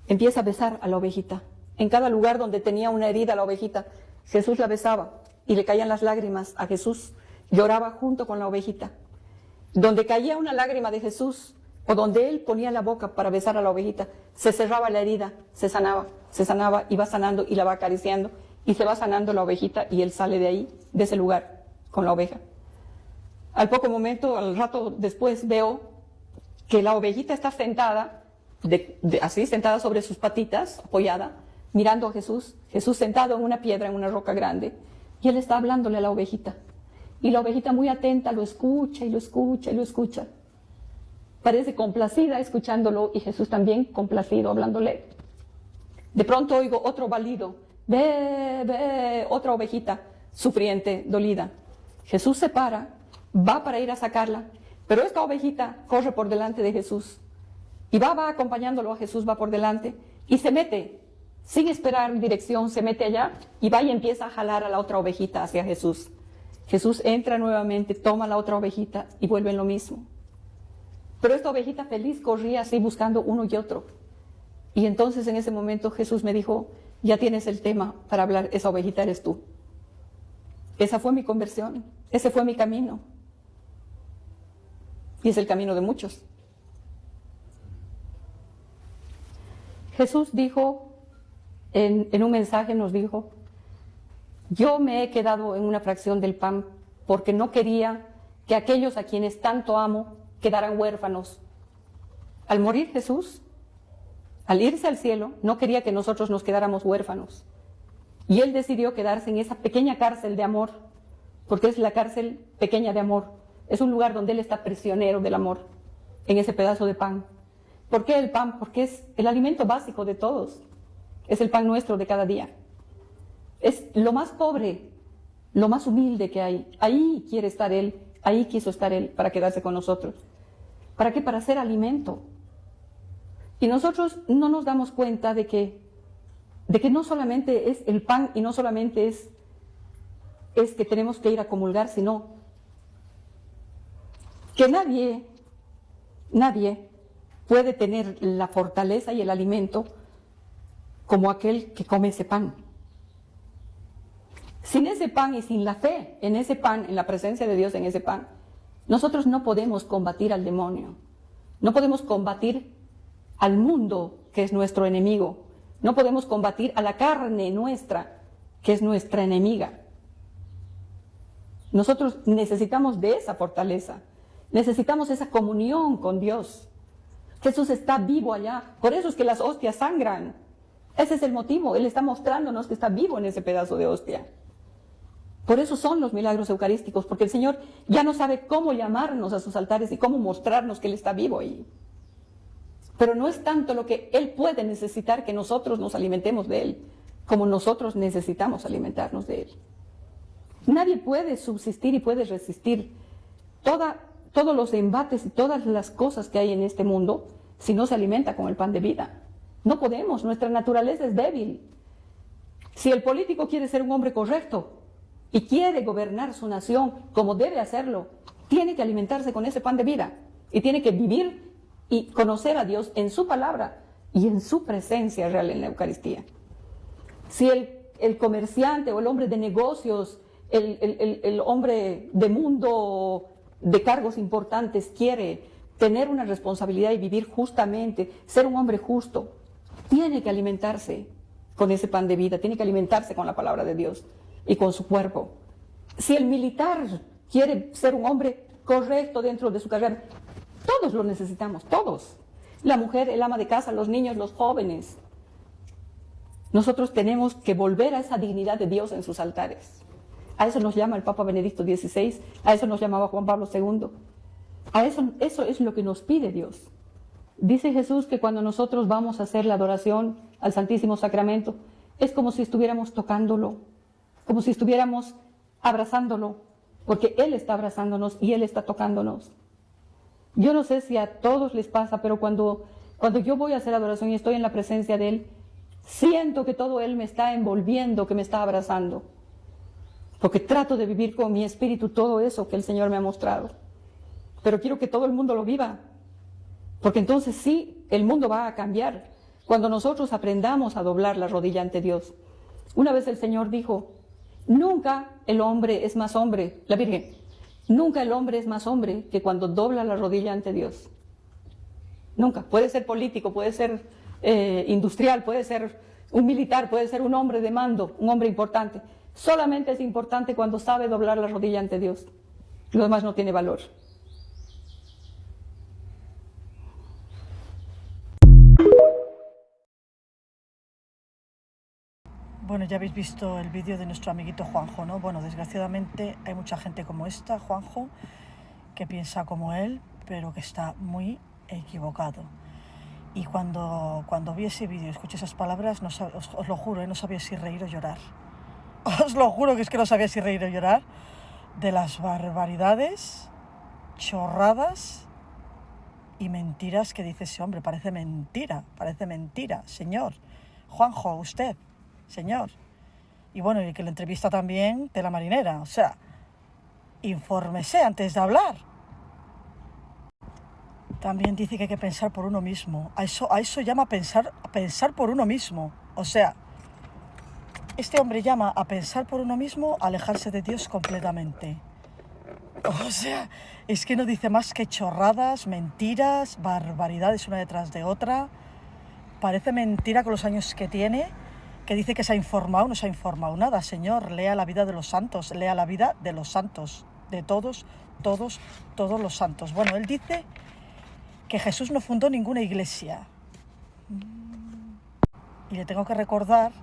empieza a besar a la ovejita. En cada lugar donde tenía una herida la ovejita, Jesús la besaba y le caían las lágrimas a Jesús. Lloraba junto con la ovejita. Donde caía una lágrima de Jesús, o donde él ponía la boca para besar a la ovejita, se cerraba la herida, se sanaba, y va sanando y la va acariciando, y se va sanando la ovejita y él sale de ahí, de ese lugar, con la oveja. Al poco momento, al rato después, veo que la ovejita está sentada, así sentada sobre sus patitas, apoyada, mirando a Jesús, Jesús sentado en una piedra, en una roca grande, y él está hablándole a la ovejita. Y la ovejita muy atenta lo escucha y lo escucha y lo escucha. Parece complacida escuchándolo y Jesús también complacido hablándole. De pronto oigo otro balido, ve, ve, otra ovejita sufriente, dolida. Jesús se para, va para ir a sacarla, pero esta ovejita corre por delante de Jesús. Y va acompañándolo a Jesús, va por delante y se mete, sin esperar dirección, se mete allá y va y empieza a jalar a la otra ovejita hacia Jesús. Jesús entra nuevamente, toma la otra ovejita y vuelve en lo mismo. Pero esta ovejita feliz corría así buscando uno y otro. Y entonces en ese momento Jesús me dijo, ya tienes el tema para hablar, esa ovejita eres tú. Esa fue mi conversión, ese fue mi camino. Y es el camino de muchos. Jesús dijo, en un mensaje nos dijo, yo me he quedado en una fracción del pan porque no quería que aquellos a quienes tanto amo quedaran huérfanos. Al morir Jesús, al irse al cielo, no quería que nosotros nos quedáramos huérfanos. Y Él decidió quedarse en esa pequeña cárcel de amor, porque es la cárcel pequeña de amor. Es un lugar donde Él está prisionero del amor, en ese pedazo de pan. ¿Por qué el pan? Porque es el alimento básico de todos. Es el pan nuestro de cada día. Es lo más pobre, lo más humilde que hay. Ahí quiere estar Él, ahí quiso estar Él para quedarse con nosotros. ¿Para qué? Para ser alimento. Y nosotros no nos damos cuenta de que no solamente es el pan y no solamente es que tenemos que ir a comulgar, sino que nadie puede tener la fortaleza y el alimento como aquel que come ese pan. Sin ese pan y sin la fe en ese pan, en la presencia de Dios en ese pan, nosotros no podemos combatir al demonio, no podemos combatir al mundo que es nuestro enemigo, no podemos combatir a la carne nuestra que es nuestra enemiga. Nosotros necesitamos de esa fortaleza, necesitamos esa comunión con Dios. Jesús está vivo allá, por eso es que las hostias sangran. Ese es el motivo, Él está mostrándonos que está vivo en ese pedazo de hostia. Por eso son los milagros eucarísticos, porque el Señor ya no sabe cómo llamarnos a sus altares y cómo mostrarnos que Él está vivo ahí. Pero no es tanto lo que Él puede necesitar que nosotros nos alimentemos de Él, como nosotros necesitamos alimentarnos de Él. Nadie puede subsistir y puede resistir todos los embates y todas las cosas que hay en este mundo si no se alimenta con el pan de vida. No podemos, nuestra naturaleza es débil. Si el político quiere ser un hombre correcto y quiere gobernar su nación como debe hacerlo, tiene que alimentarse con ese pan de vida y tiene que vivir y conocer a Dios en su palabra y en su presencia real en la Eucaristía. Si el comerciante o el hombre de negocios, el hombre de mundo, de cargos importantes, quiere tener una responsabilidad y vivir justamente, ser un hombre justo, tiene que alimentarse con ese pan de vida, tiene que alimentarse con la palabra de Dios y con su cuerpo. Si el militar quiere ser un hombre correcto dentro de su carrera, todos lo necesitamos, todos. La mujer, el ama de casa, los niños, los jóvenes. Nosotros tenemos que volver a esa dignidad de Dios en sus altares. A eso nos llama el Papa Benedicto XVI, a eso nos llamaba Juan Pablo II. Eso es lo que nos pide Dios. Dice Jesús que cuando nosotros vamos a hacer la adoración al Santísimo Sacramento, es como si estuviéramos tocándolo, como si estuviéramos abrazándolo, porque Él está abrazándonos y Él está tocándonos. Yo no sé si a todos les pasa, pero cuando yo voy a hacer adoración y estoy en la presencia de Él, siento que todo Él me está envolviendo, que me está abrazando, porque trato de vivir con mi espíritu todo eso que el Señor me ha mostrado. Pero quiero que todo el mundo lo viva, porque entonces sí, el mundo va a cambiar cuando nosotros aprendamos a doblar la rodilla ante Dios. Una vez el Señor dijo, nunca el hombre es más hombre, la Virgen, nunca el hombre es más hombre que cuando dobla la rodilla ante Dios. Nunca. Puede ser político, puede ser industrial, puede ser un militar, puede ser un hombre de mando, un hombre importante. Solamente es importante cuando sabe doblar la rodilla ante Dios. Lo demás no tiene valor. Bueno, ya habéis visto el vídeo de nuestro amiguito Juanjo, ¿no? Bueno, desgraciadamente hay mucha gente como esta, Juanjo, que piensa como él, pero que está muy equivocado. Y cuando vi ese vídeo y escuché esas palabras, os lo juro, no sabía si reír o llorar. Os lo juro que es que no sabía si reír o llorar de las barbaridades, chorradas y mentiras que dice ese hombre. Parece mentira, señor. Juanjo, usted, señor. Y bueno, y que le entrevista también de la marinera. O sea, infórmese antes de hablar. También dice que hay que pensar por uno mismo. A eso llama pensar por uno mismo. O sea, este hombre llama a pensar por uno mismo a alejarse de Dios completamente. O sea, es que no dice más que chorradas, mentiras, barbaridades una detrás de otra. Parece mentira con los años que tiene, que dice que se ha informado, no se ha informado nada. Señor, lea la vida de los santos, lea la vida de los santos, de todos los santos. Bueno, él dice que Jesús no fundó ninguna iglesia. Y le tengo que recordar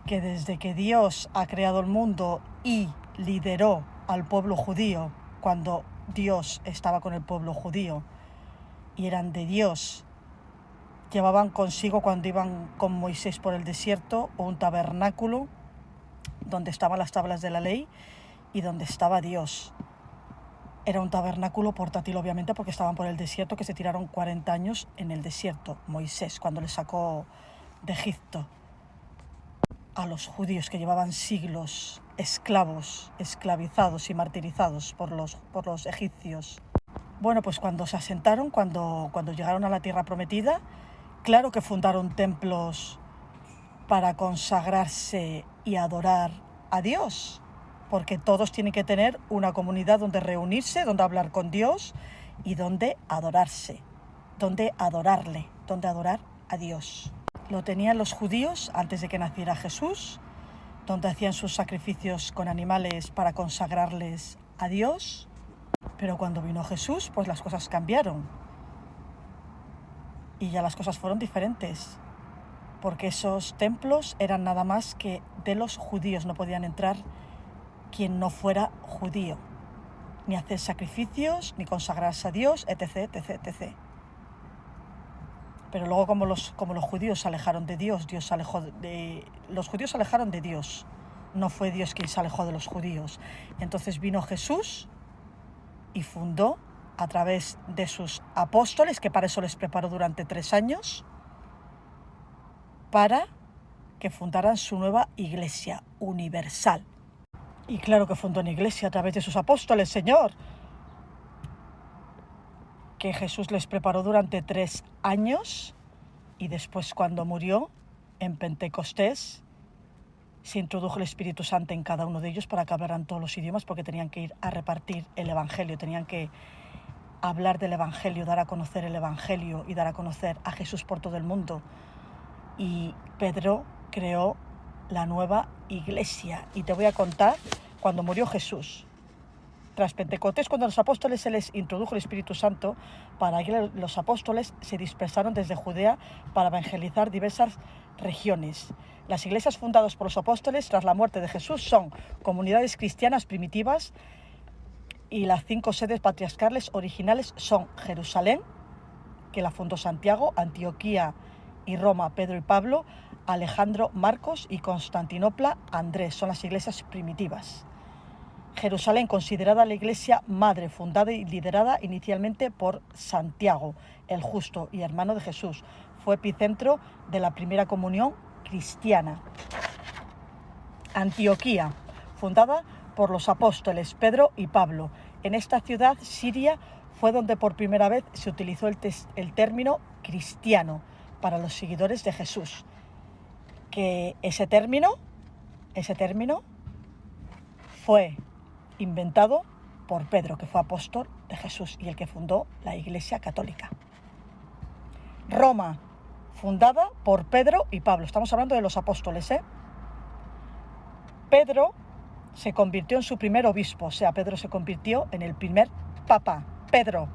que desde que Dios ha creado el mundo y lideró al pueblo judío, cuando Dios estaba con el pueblo judío y eran de Dios, llevaban consigo cuando iban con Moisés por el desierto un tabernáculo donde estaban las tablas de la ley y donde estaba Dios. Era un tabernáculo portátil, obviamente, porque estaban por el desierto, que se tiraron 40 años en el desierto. Moisés, cuando le sacó de Egipto a los judíos que llevaban siglos esclavos, esclavizados y martirizados por los egipcios. Bueno, pues cuando se asentaron, cuando llegaron a la tierra prometida, claro que fundaron templos para consagrarse y adorar a Dios, porque todos tienen que tener una comunidad donde reunirse, donde hablar con Dios y donde adorarse, donde adorarle, donde adorar a Dios. Lo tenían los judíos antes de que naciera Jesús, donde hacían sus sacrificios con animales para consagrarles a Dios. Pero cuando vino Jesús, pues las cosas cambiaron. Y ya las cosas fueron diferentes, porque esos templos eran nada más que de los judíos. No podían entrar quien no fuera judío, ni hacer sacrificios, ni consagrarse a Dios, etc., etc., etc. Pero luego como los judíos se alejaron de Dios, los judíos se alejaron de Dios. No fue Dios quien se alejó de los judíos. Entonces vino Jesús y fundó a través de sus apóstoles, que para eso les preparó durante 3 años, para que fundaran su nueva iglesia universal. Y claro que fundó una iglesia a través de sus apóstoles, Señor, que Jesús les preparó durante 3 años y después cuando murió en Pentecostés se introdujo el Espíritu Santo en cada uno de ellos para que hablaran todos los idiomas, porque tenían que ir a repartir el Evangelio, tenían que hablar del Evangelio, dar a conocer el Evangelio y dar a conocer a Jesús por todo el mundo. Y Pedro creó la nueva iglesia. Y te voy a contar cuando murió Jesús. Tras Pentecostés, cuando a los apóstoles se les introdujo el Espíritu Santo, para que los apóstoles se dispersaron desde Judea para evangelizar diversas regiones. Las iglesias fundadas por los apóstoles tras la muerte de Jesús son comunidades cristianas primitivas, y las 5 sedes patriarcales originales son Jerusalén, que la fundó Santiago, Antioquía y Roma, Pedro y Pablo, Alejandro, Marcos, y Constantinopla, Andrés. Son las iglesias primitivas. Jerusalén, considerada la iglesia madre, fundada y liderada inicialmente por Santiago, el justo y hermano de Jesús, fue epicentro de la primera comunión cristiana. Antioquía, fundada por los apóstoles Pedro y Pablo. En esta ciudad siria fue donde por primera vez se utilizó el término cristiano para los seguidores de Jesús. Que ese término fue inventado por Pedro, que fue apóstol de Jesús y el que fundó la Iglesia Católica. Roma, fundada por Pedro y Pablo. Estamos hablando de los apóstoles, ¿eh? Pedro se convirtió en su primer obispo, o sea, Pedro se convirtió en el primer papa. Pedro,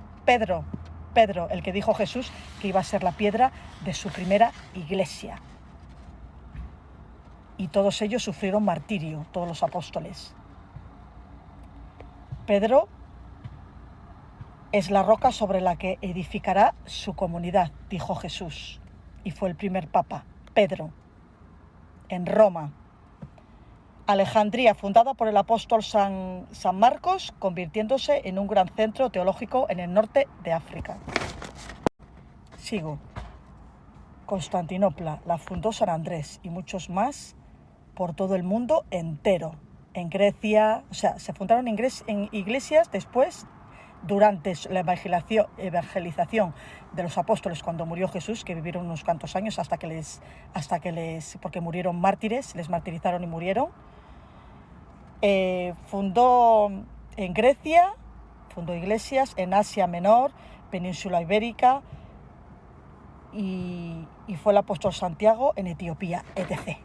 el que dijo Jesús que iba a ser la piedra de su primera iglesia. Y todos ellos sufrieron martirio, todos los apóstoles. Pedro es la roca sobre la que edificará su comunidad, dijo Jesús. Y fue el primer papa, Pedro, en Roma. Alejandría, fundada por el apóstol San Marcos, convirtiéndose en un gran centro teológico en el norte de África. Sigo. Constantinopla, la fundó San Andrés y muchos más por todo el mundo entero. En Grecia, o sea, se fundaron en iglesias después, durante la evangelización de los apóstoles cuando murió Jesús, que vivieron unos cuantos años porque murieron mártires, les martirizaron y murieron. Fundó en Grecia, fundó iglesias en Asia Menor, Península Ibérica, y fue el apóstol Santiago en Etiopía, etc.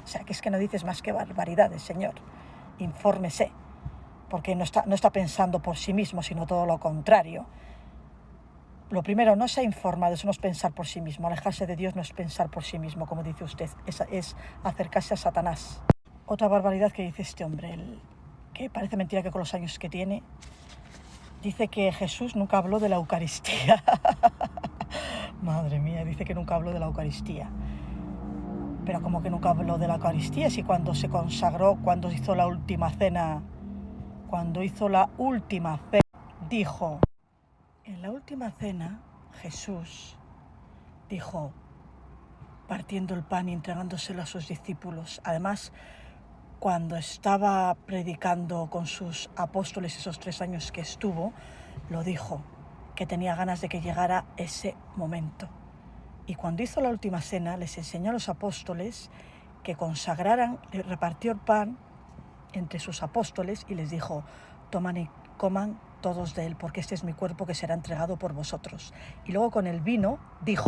O sea, que es que no dices más que barbaridades, Señor. Infórmese, porque no está pensando por sí mismo, sino todo lo contrario. Lo primero, no se ha informado, eso no es pensar por sí mismo. Alejarse de Dios no es pensar por sí mismo, como dice usted, es acercarse a Satanás. Otra barbaridad que dice este hombre, que parece mentira que con los años que tiene, dice que Jesús nunca habló de la Eucaristía. Madre mía, dice que nunca habló de la Eucaristía. Pero como que nunca habló de la Eucaristía, si cuando se consagró, cuando hizo la última cena, dijo, en la última cena, Jesús dijo, partiendo el pan y entregándoselo a sus discípulos. Además, cuando estaba predicando con sus apóstoles esos 3 años que estuvo, lo dijo, que tenía ganas de que llegara ese momento. Y cuando hizo la última cena, les enseñó a los apóstoles que consagraran, repartió el pan entre sus apóstoles y les dijo, toman y coman todos de él, porque este es mi cuerpo que será entregado por vosotros. Y luego con el vino dijo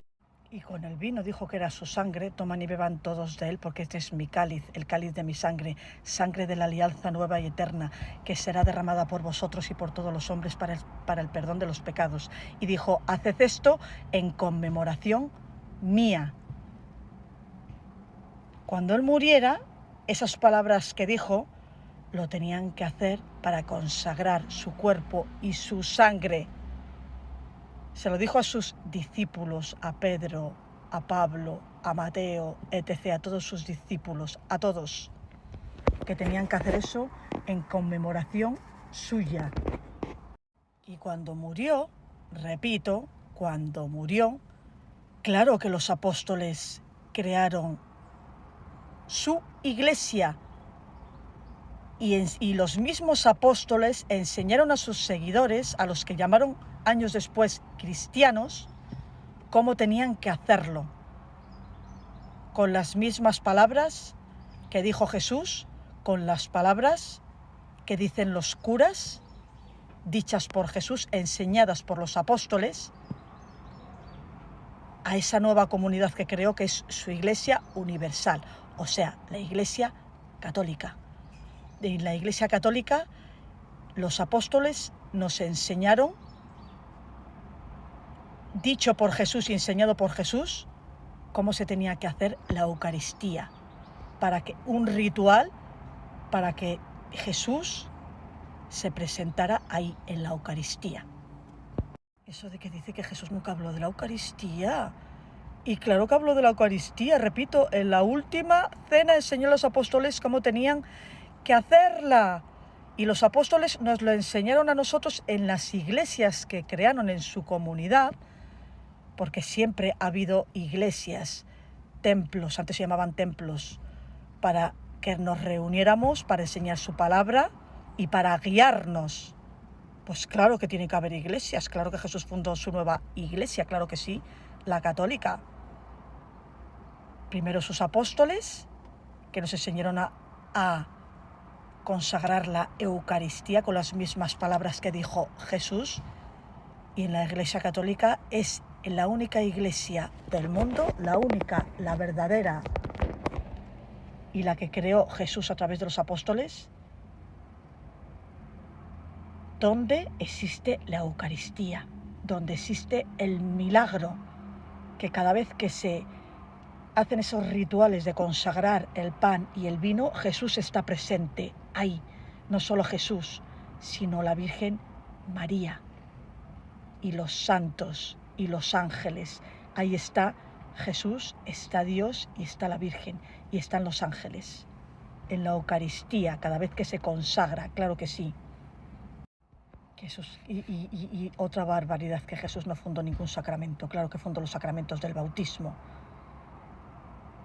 que era su sangre, toman y beban todos de él, porque este es mi cáliz, el cáliz de mi sangre, sangre de la alianza nueva y eterna, que será derramada por vosotros y por todos los hombres para el perdón de los pecados. Y dijo, haced esto en conmemoración mía. Cuando él muriera, esas palabras que dijo, lo tenían que hacer para consagrar su cuerpo y su sangre. Se lo dijo a sus discípulos, a Pedro, a Pablo, a Mateo, etc., a todos sus discípulos, a todos, que tenían que hacer eso en conmemoración suya. Y cuando murió, repito, claro que los apóstoles crearon su iglesia y los mismos apóstoles enseñaron a sus seguidores, a los que llamaron años después cristianos, cómo tenían que hacerlo, con las mismas palabras que dijo Jesús, con las palabras que dicen los curas, dichas por Jesús, enseñadas por los apóstoles, a esa nueva comunidad que creó, que es su iglesia universal, o sea, la iglesia católica. En la iglesia católica, los apóstoles nos enseñaron, dicho por Jesús y enseñado por Jesús, cómo se tenía que hacer la Eucaristía, un ritual para que Jesús se presentara ahí en la Eucaristía. Eso de que dice que Jesús nunca habló de la Eucaristía. Y claro que habló de la Eucaristía, repito, en la última cena enseñó a los apóstoles cómo tenían que hacerla. Y los apóstoles nos lo enseñaron a nosotros en las iglesias que crearon en su comunidad, porque siempre ha habido iglesias, templos, antes se llamaban templos, para que nos reuniéramos, para enseñar su palabra y para guiarnos. Pues claro que tiene que haber iglesias, claro que Jesús fundó su nueva iglesia, claro que sí, la católica. Primero sus apóstoles, que nos enseñaron a consagrar la Eucaristía con las mismas palabras que dijo Jesús, y en la Iglesia Católica es la única iglesia del mundo, la única, la verdadera, y la que creó Jesús a través de los apóstoles, donde existe la Eucaristía, donde existe el milagro, que cada vez que se hacen esos rituales de consagrar el pan y el vino, Jesús está presente ahí. No solo Jesús, sino la Virgen María y los santos y los ángeles. Ahí está Jesús, está Dios y está la Virgen y están los ángeles. En la Eucaristía, cada vez que se consagra, claro que sí. Jesús, y otra barbaridad, que Jesús no fundó ningún sacramento, claro que fundó los sacramentos del bautismo.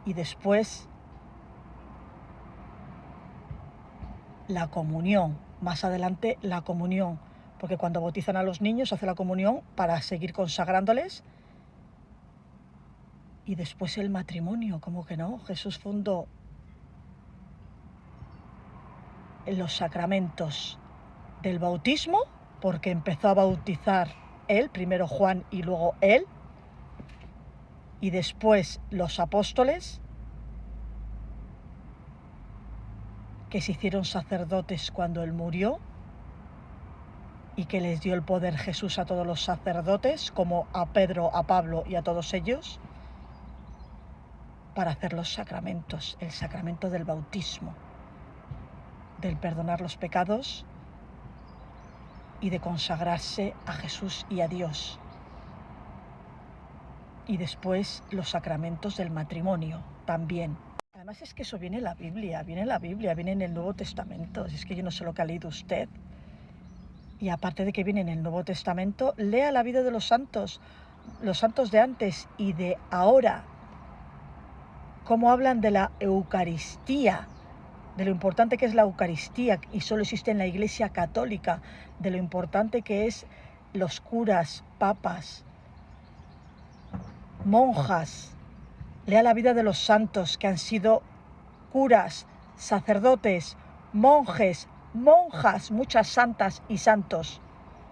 Y después la comunión, más adelante la comunión, porque cuando bautizan a los niños hace la comunión para seguir consagrándoles, y después el matrimonio, ¿cómo que no? Jesús fundó los sacramentos del bautismo, porque empezó a bautizar él, primero Juan y luego él, y después los apóstoles, que se hicieron sacerdotes cuando él murió, y que les dio el poder Jesús a todos los sacerdotes, como a Pedro, a Pablo y a todos ellos, para hacer los sacramentos, el sacramento del bautismo, del perdonar los pecados y de consagrarse a Jesús y a Dios. Y después los sacramentos del matrimonio también. Además es que eso viene en la Biblia, viene en el Nuevo Testamento. Es que yo no sé lo que ha leído usted. Y aparte de que viene en el Nuevo Testamento, lea la vida de los santos de antes y de ahora. Cómo hablan de la Eucaristía, de lo importante que es la Eucaristía, y solo existe en la Iglesia Católica, de lo importante que es los curas, papas, monjas. Lea la vida de los santos que han sido curas, sacerdotes, monjes, monjas, muchas santas y santos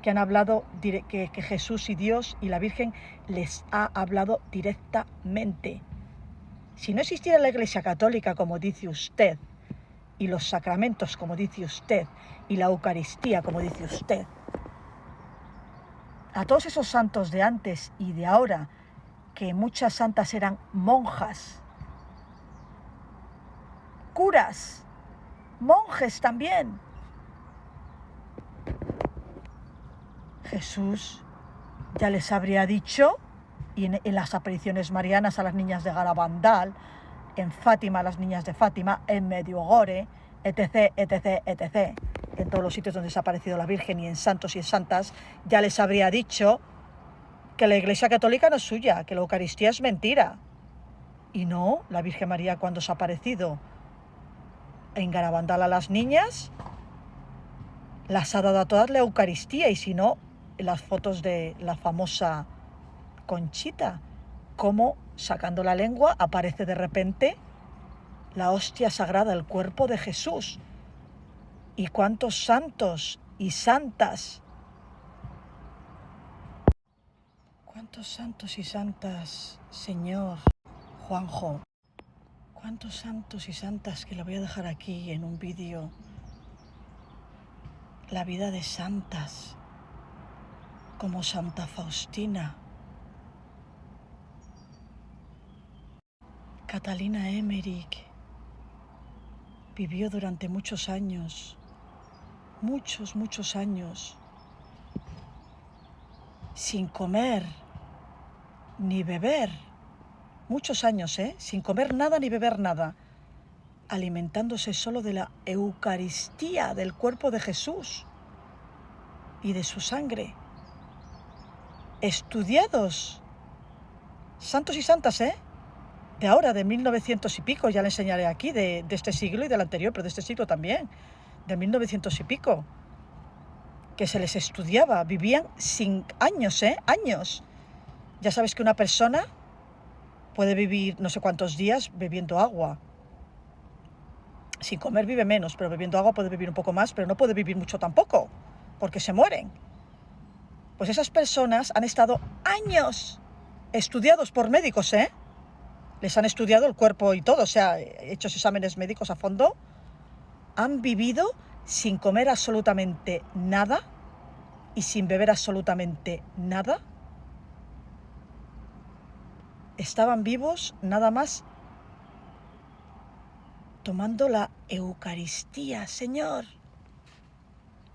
que han hablado, que Jesús y Dios y la Virgen les ha hablado directamente. Si no existiera la Iglesia Católica, como dice usted, y los sacramentos, como dice usted, y la Eucaristía, como dice usted, a todos esos santos de antes y de ahora, que muchas santas eran monjas, curas, monjes también, Jesús ya les habría dicho, y en las apariciones marianas a las niñas de Garabandal, en Fátima a las niñas de Fátima, en Medjugorje, etc., etc., etc., en todos los sitios donde se ha aparecido la Virgen y en santos y en santas, ya les habría dicho que la Iglesia Católica no es suya, que la Eucaristía es mentira. Y no, la Virgen María cuando se ha aparecido en Garabandal a las niñas, las ha dado a todas la Eucaristía, y si no, las fotos de la famosa Conchita, cómo sacando la lengua aparece de repente la hostia sagrada, el cuerpo de Jesús. Y cuántos santos y santas, cuántos santos y santas, Señor Juanjo, cuántos santos y santas, que lo voy a dejar aquí en un vídeo, la vida de santas, como Santa Faustina, Catalina Emmerich, vivió durante muchos años, muchos años, sin comer ni beber, muchos años, sin comer nada ni beber nada, alimentándose solo de la Eucaristía, del cuerpo de Jesús y de su sangre. Estudiados, santos y santas, de ahora, de 1900 y pico, ya le enseñaré aquí, de este siglo y del anterior, pero de este siglo también, de 1900 y pico, que se les estudiaba, vivían sin años, años. Ya sabes que una persona puede vivir no sé cuántos días bebiendo agua. Sin comer vive menos, pero bebiendo agua puede vivir un poco más, pero no puede vivir mucho tampoco, porque se mueren. Pues esas personas han estado años estudiados por médicos, les han estudiado el cuerpo y todo, o sea, hechos exámenes médicos a fondo, han vivido sin comer absolutamente nada y sin beber absolutamente nada. Estaban vivos nada más tomando la Eucaristía, Señor.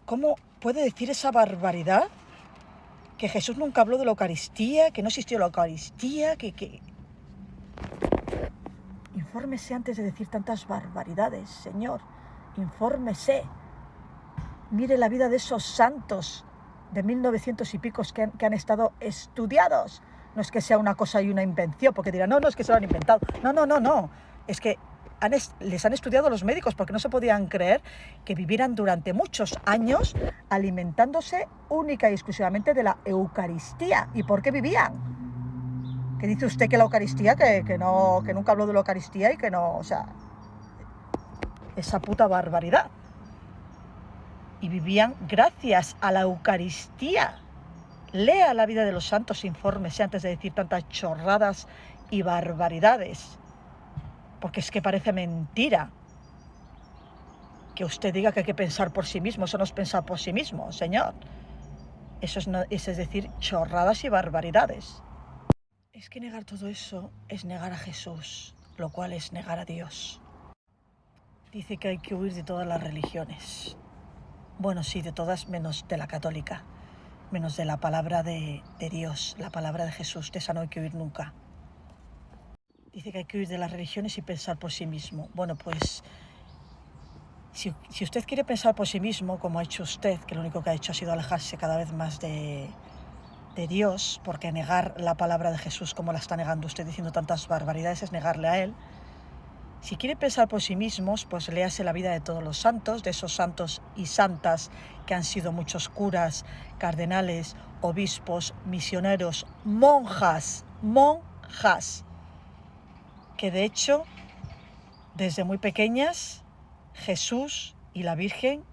¿Cómo puede decir esa barbaridad? Que Jesús nunca habló de la Eucaristía, que no existió la Eucaristía, que... Infórmese antes de decir tantas barbaridades, Señor. Infórmese. Mire la vida de esos santos de 1900 y picos que han estado estudiados. No es que sea una cosa y una invención, porque dirán, no, es que se lo han inventado. No. Es que les han estudiado los médicos, porque no se podían creer que vivieran durante muchos años alimentándose única y exclusivamente de la Eucaristía. ¿Y por qué vivían? Que dice usted que la Eucaristía, que nunca habló de la Eucaristía y que no, o sea, esa puta barbaridad. Y vivían gracias a la Eucaristía. Lea la vida de los santos, infórmese antes de decir tantas chorradas y barbaridades. Porque es que parece mentira que usted diga que hay que pensar por sí mismo. Eso no es pensar por sí mismo, Señor. Eso es decir chorradas y barbaridades. Es que negar todo eso es negar a Jesús, lo cual es negar a Dios. Dice que hay que huir de todas las religiones. Bueno, sí, de todas menos de la católica, menos de la palabra de Dios, la palabra de Jesús. De esa no hay que huir nunca. Dice que hay que huir de las religiones y pensar por sí mismo. Bueno, pues si usted quiere pensar por sí mismo, como ha hecho usted, que lo único que ha hecho ha sido alejarse cada vez más de Dios, porque negar la palabra de Jesús como la está negando usted diciendo tantas barbaridades es negarle a Él. Si quiere pensar por sí mismos, pues léase la vida de todos los santos, de esos santos y santas que han sido muchos curas, cardenales, obispos, misioneros, monjas, que de hecho, desde muy pequeñas, Jesús y la Virgen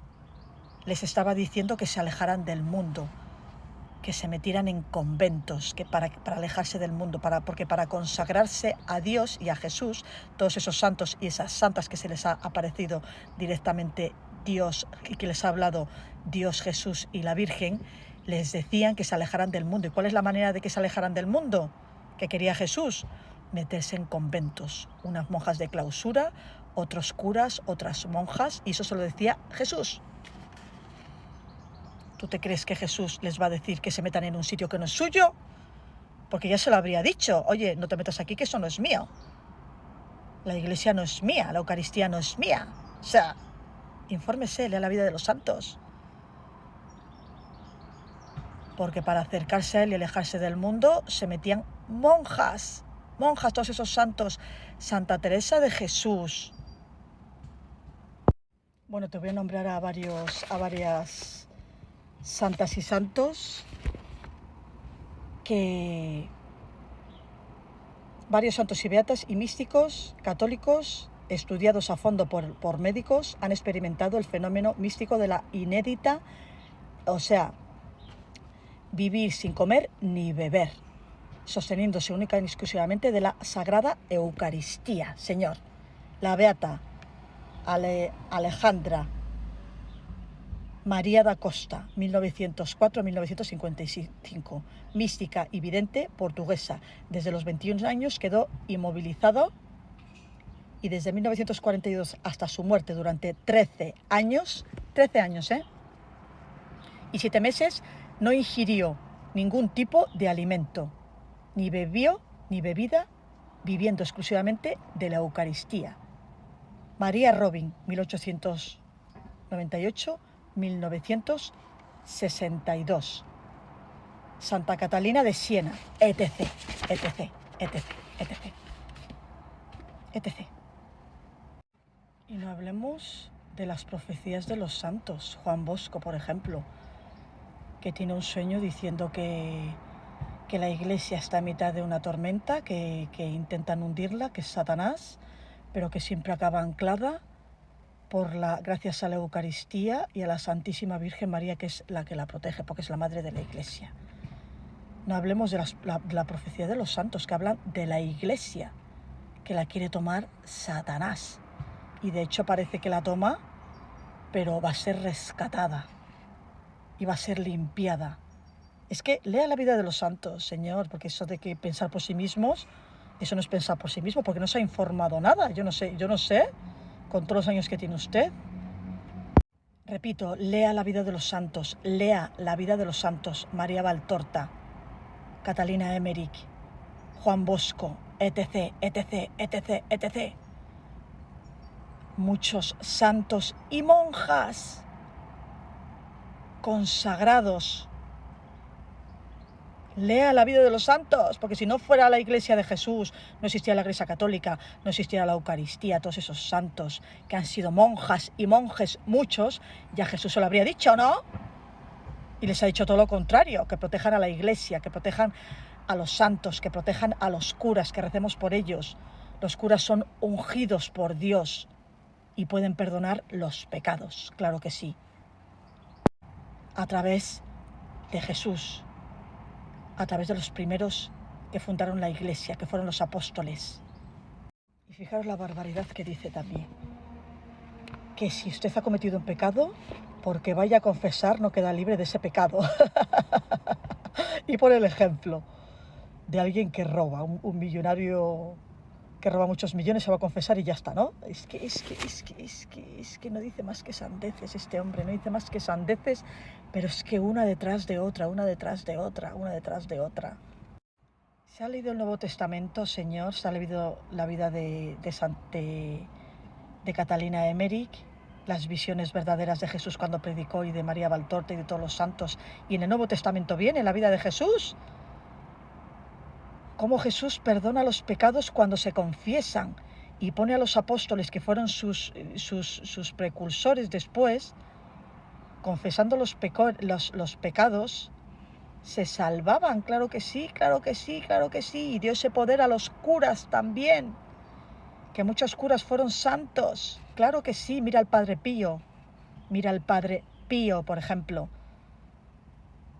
les estaba diciendo que se alejaran del mundo, que se metieran en conventos, que para alejarse del mundo, porque para consagrarse a Dios y a Jesús, todos esos santos y esas santas que se les ha aparecido directamente Dios y que les ha hablado Dios, Jesús y la Virgen, les decían que se alejaran del mundo. ¿Y cuál es la manera de que se alejaran del mundo que quería Jesús? Meterse en conventos, unas monjas de clausura, otros curas, otras monjas, y eso se lo decía Jesús. ¿Tú te crees que Jesús les va a decir que se metan en un sitio que no es suyo? Porque ya se lo habría dicho. Oye, no te metas aquí, que eso no es mío. La iglesia no es mía, la Eucaristía no es mía. O sea, infórmese, lea la vida de los santos. Porque para acercarse a Él y alejarse del mundo se metían monjas monjas, todos esos santos, Santa Teresa de Jesús. Bueno, te voy a nombrar a varias santas y santos que varios santos y beatas y místicos católicos estudiados a fondo por médicos han experimentado el fenómeno místico de la inédita, o sea, vivir sin comer ni beber, sosteniéndose única y exclusivamente de la Sagrada Eucaristía. Señor, la beata Alejandra María da Costa, 1904-1955, mística y vidente portuguesa. Desde los 21 años quedó inmovilizado y desde 1942 hasta su muerte durante 13 años, y 7 meses, no ingirió ningún tipo de alimento, ni bebió ni bebida, viviendo exclusivamente de la Eucaristía. María Robin, 1898-1962. Santa Catalina de Siena, etc, etc, etc, etc, etc. Y no hablemos de las profecías de los santos. Juan Bosco, por ejemplo, que tiene un sueño diciendo que la iglesia está a mitad de una tormenta, que intentan hundirla, que es Satanás, pero que siempre acaba anclada gracias a la Eucaristía y a la Santísima Virgen María, que es la que la protege, porque es la madre de la iglesia. No hablemos de la profecía de los santos, que hablan de la iglesia, que la quiere tomar Satanás. Y de hecho parece que la toma, pero va a ser rescatada y va a ser limpiada. Es que lea la vida de los santos, Señor, porque eso de que pensar por sí mismos, eso no es pensar por sí mismo, porque no se ha informado nada. Yo no sé, con todos los años que tiene usted. Repito, lea la vida de los santos, lea la vida de los santos. María Valtorta, Catalina Emmerich, Juan Bosco, etc, etc, etc, etc. Muchos santos y monjas consagrados. Lea la vida de los santos, porque si no fuera la iglesia de Jesús, no existiera la iglesia católica, no existiera la Eucaristía, todos esos santos que han sido monjas y monjes, muchos, ya Jesús se lo habría dicho, ¿no? Y les ha dicho todo lo contrario, que protejan a la iglesia, que protejan a los santos, que protejan a los curas, que recemos por ellos. Los curas son ungidos por Dios y pueden perdonar los pecados, claro que sí, a través de Jesús, a través de los primeros que fundaron la iglesia, que fueron los apóstoles. Y fijaros la barbaridad que dice también, que si usted ha cometido un pecado, porque vaya a confesar no queda libre de ese pecado. Y pone el ejemplo de alguien que roba, un millonario que roba muchos millones, se va a confesar y ya está, ¿no? Es que no dice más que sandeces este hombre, no dice más que sandeces, pero es que una detrás de otra, una detrás de otra, una detrás de otra. ¿Se ha leído el Nuevo Testamento, Señor? ¿Se ha leído la vida de Catalina Emmerich? Las visiones verdaderas de Jesús cuando predicó y de María Valtorta y de todos los santos. Y en el Nuevo Testamento viene la vida de Jesús. Cómo Jesús perdona los pecados cuando se confiesan y pone a los apóstoles, que fueron sus precursores después, confesando los pecados, se salvaban, claro que sí, claro que sí, claro que sí. Y dio ese poder a los curas también, que muchos curas fueron santos, claro que sí. Mira al Padre Pío, por ejemplo.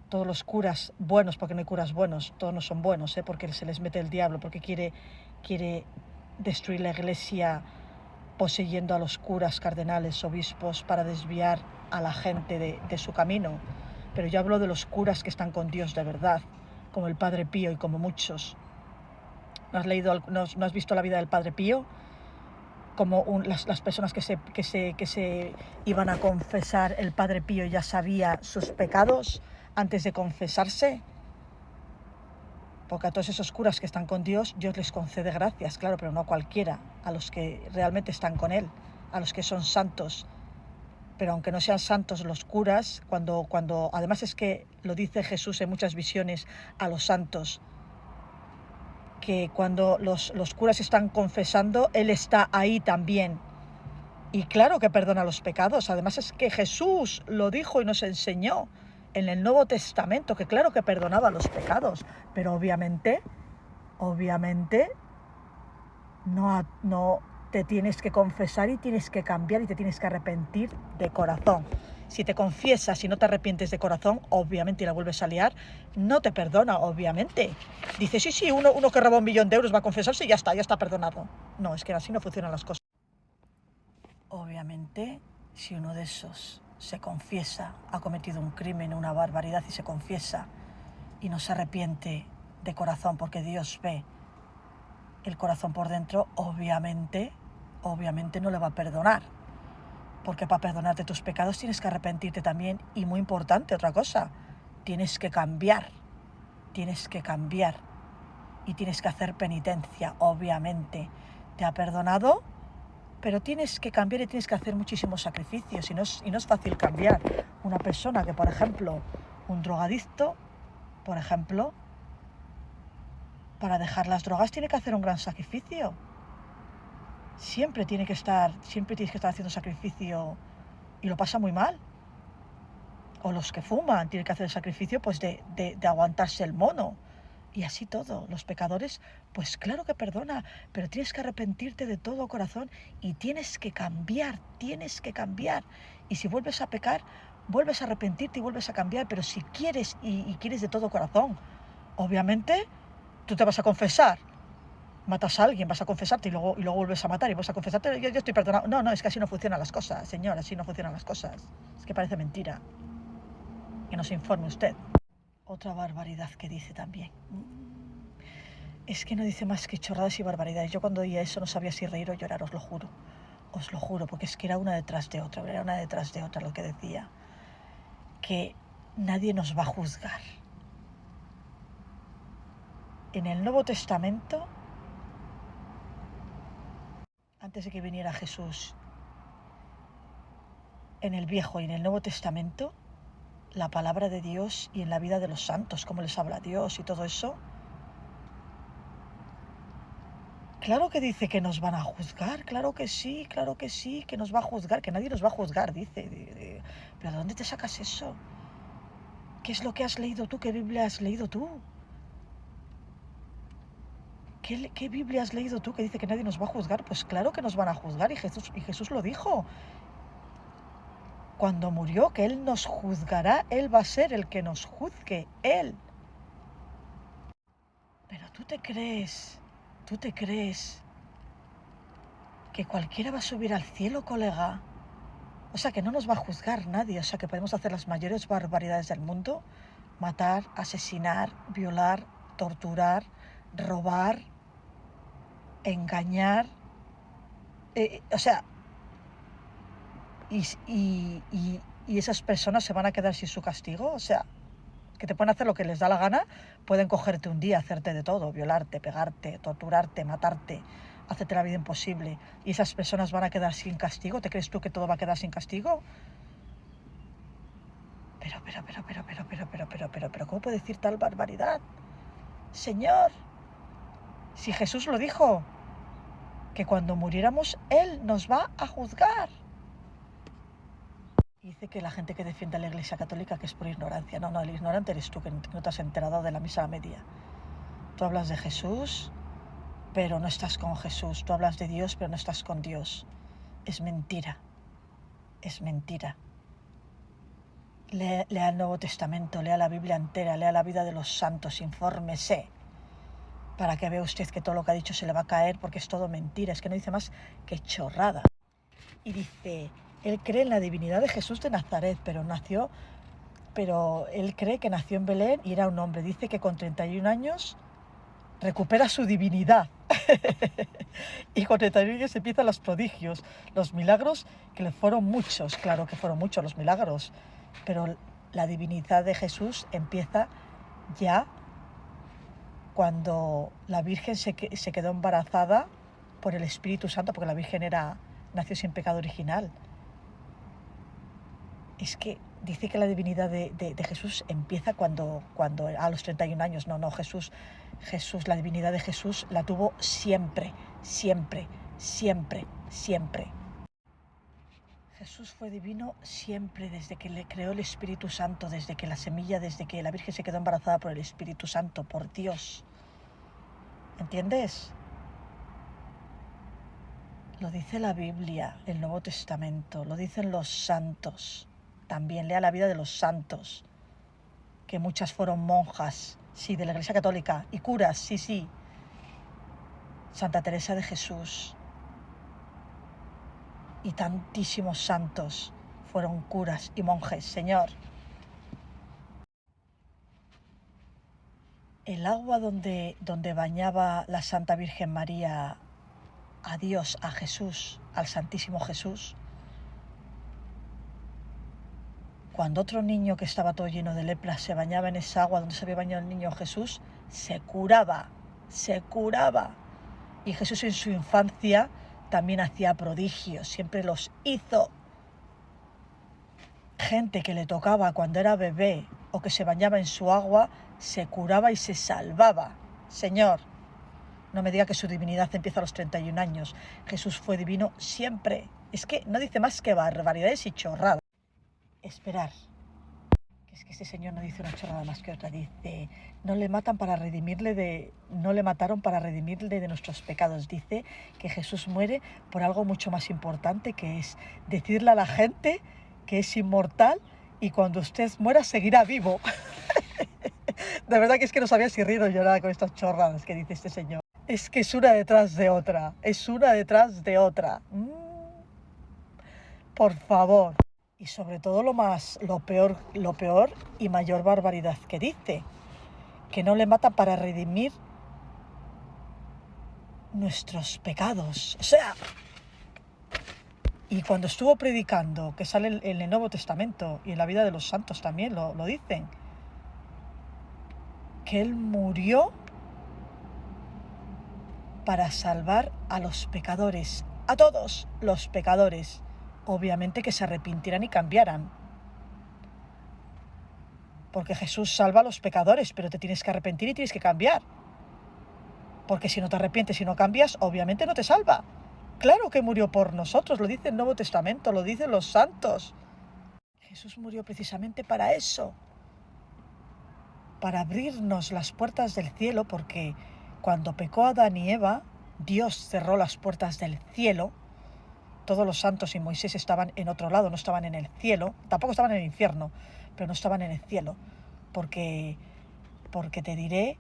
Todos los curas buenos, porque no hay curas buenos, todos no son buenos, porque se les mete el diablo, porque quiere destruir la iglesia poseyendo a los curas, cardenales, obispos, para desviar a la gente de su camino. Pero yo hablo de los curas que están con Dios de verdad, como el Padre Pío y como muchos. ¿No has visto la vida del Padre Pío? Como las personas que se iban a confesar, el Padre Pío ya sabía sus pecados antes de confesarse, porque a todos esos curas que están con Dios les concede gracias, claro, pero no a cualquiera, a los que realmente están con Él, a los que son santos. Pero aunque no sean santos los curas, cuando además es que lo dice Jesús en muchas visiones a los santos, que cuando los curas están confesando, Él está ahí también. Y claro que perdona los pecados. Además es que Jesús lo dijo y nos enseñó en el Nuevo Testamento, que claro que perdonaba los pecados. Pero obviamente, no te tienes que confesar y tienes que cambiar y te tienes que arrepentir de corazón. Si te confiesas y no te arrepientes de corazón, obviamente, y la vuelves a liar, no te perdona, obviamente. Dice, sí, uno que roba 1 millón de euros va a confesarse y ya está perdonado. No, es que así no funcionan las cosas. Obviamente, si uno de esos se confiesa, ha cometido un crimen, una barbaridad y se confiesa y no se arrepiente de corazón, porque Dios ve el corazón por dentro, obviamente no le va a perdonar. Porque para perdonarte tus pecados tienes que arrepentirte también. Y muy importante, otra cosa, tienes que cambiar. Y tienes que hacer penitencia, obviamente. Te ha perdonado, pero tienes que cambiar y tienes que hacer muchísimos sacrificios. Y no es fácil cambiar. Una persona que, por ejemplo, un drogadicto, por ejemplo, para dejar las drogas tiene que hacer un gran sacrificio. Siempre tienes que estar haciendo sacrificio y lo pasa muy mal. O los que fuman tienen que hacer el sacrificio pues de aguantarse el mono. Y así todo. Los pecadores, pues claro que perdona, pero tienes que arrepentirte de todo corazón y tienes que cambiar. Y si vuelves a pecar, vuelves a arrepentirte y vuelves a cambiar. Pero si quieres y quieres de todo corazón, obviamente tú te vas a confesar. Matas a alguien, vas a confesarte y luego vuelves a matar y vas a confesarte, yo estoy perdonado. No, es que así no funcionan las cosas, señor, así no funcionan las cosas. Es que parece mentira. Que nos informe usted. Otra barbaridad que dice también. Es que no dice más que chorradas y barbaridades. Yo cuando oía eso no sabía si reír o llorar, os lo juro, porque es que era una detrás de otra lo que decía. Que nadie nos va a juzgar. En el Nuevo Testamento, antes de que viniera Jesús, en el Viejo y en el Nuevo Testamento, la palabra de Dios y en la vida de los santos, cómo les habla Dios y todo eso, claro que dice que nos van a juzgar, claro que sí, que nos va a juzgar, que nadie nos va a juzgar, dice. ¿Pero de dónde te sacas eso? ¿Qué es lo que has leído tú? ¿Qué Biblia has leído tú? ¿Qué Biblia has leído tú que dice que nadie nos va a juzgar? Pues claro que nos van a juzgar y Jesús lo dijo. Cuando murió, que Él nos juzgará, Él va a ser el que nos juzgue, Él. Pero tú te crees que cualquiera va a subir al cielo, colega. O sea, que no nos va a juzgar nadie, o sea, que podemos hacer las mayores barbaridades del mundo, matar, asesinar, violar, torturar, robar, engañar, o sea, y esas personas se van a quedar sin su castigo, o sea, que te pueden hacer lo que les da la gana, pueden cogerte un día, hacerte de todo, violarte, pegarte, torturarte, matarte, hacerte la vida imposible, y esas personas van a quedar sin castigo. ¿Te crees tú que todo va a quedar sin castigo? Pero, ¿cómo puede decir tal barbaridad? Señor, si Jesús lo dijo, que cuando muriéramos Él nos va a juzgar. Y dice que la gente que defiende a la Iglesia Católica que es por ignorancia. No, el ignorante eres tú, que no te has enterado de la misa media. Tú hablas de Jesús, pero no estás con Jesús. Tú hablas de Dios, pero no estás con Dios. Es mentira. Lea el Nuevo Testamento, lea la Biblia entera, lea la vida de los santos, infórmese, para que vea usted que todo lo que ha dicho se le va a caer, porque es todo mentira. Es que no dice más que chorrada. Y dice, él cree en la divinidad de Jesús de Nazaret, pero él cree que nació en Belén y era un hombre. Dice que con 31 años recupera su divinidad. Y con 31 años empiezan los prodigios, los milagros, que le fueron muchos, claro que fueron muchos los milagros, pero la divinidad de Jesús empieza ya cuando la Virgen se quedó embarazada por el Espíritu Santo, porque la Virgen nació sin pecado original. Es que dice que la divinidad de Jesús empieza cuando a los 31 años. No, Jesús Jesús, la divinidad de Jesús, la tuvo siempre, siempre, siempre, siempre. Jesús fue divino siempre, desde que le creó el Espíritu Santo, desde que la semilla, desde que la Virgen se quedó embarazada por el Espíritu Santo, por Dios. ¿Entiendes? Lo dice la Biblia, el Nuevo Testamento, lo dicen los santos. También lea la vida de los santos, que muchas fueron monjas, sí, de la Iglesia Católica, y curas, sí, sí. Santa Teresa de Jesús y tantísimos santos fueron curas y monjes, Señor. El agua donde bañaba la Santa Virgen María a Dios, a Jesús, al Santísimo Jesús, cuando otro niño que estaba todo lleno de lepra se bañaba en esa agua donde se había bañado el niño Jesús, se curaba, se curaba. Y Jesús en su infancia también hacía prodigios, siempre los hizo. Gente que le tocaba cuando era bebé o que se bañaba en su agua, se curaba y se salvaba. Señor, no me diga que su divinidad empieza a los 31 años. Jesús fue divino siempre. Es que no dice más que barbaridades y chorradas. Esperar. Es que este señor no dice una chorrada más que otra. Dice, no le mataron para redimirle de nuestros pecados. Dice que Jesús muere por algo mucho más importante, que es decirle a la gente que es inmortal y cuando usted muera seguirá vivo. De verdad que es que no sabía si reír o llorar con estas chorradas que dice este señor. Es que es una detrás de otra. Es una detrás de otra. Por favor. Y sobre todo lo peor y mayor barbaridad que dice, que no le mata para redimir nuestros pecados. O sea, y cuando estuvo predicando, que sale en el Nuevo Testamento y en la vida de los santos también lo dicen, que Él murió para salvar a los pecadores, a todos los pecadores. Obviamente que se arrepintieran y cambiaran. Porque Jesús salva a los pecadores, pero te tienes que arrepentir y tienes que cambiar. Porque si no te arrepientes y no cambias, obviamente no te salva. Claro que murió por nosotros, lo dice el Nuevo Testamento, lo dicen los santos. Jesús murió precisamente para eso. Para abrirnos las puertas del cielo, porque cuando pecó Adán y Eva, Dios cerró las puertas del cielo. Todos los santos y Moisés estaban en otro lado, no estaban en el cielo, tampoco estaban en el infierno, pero no estaban en el cielo, porque te diré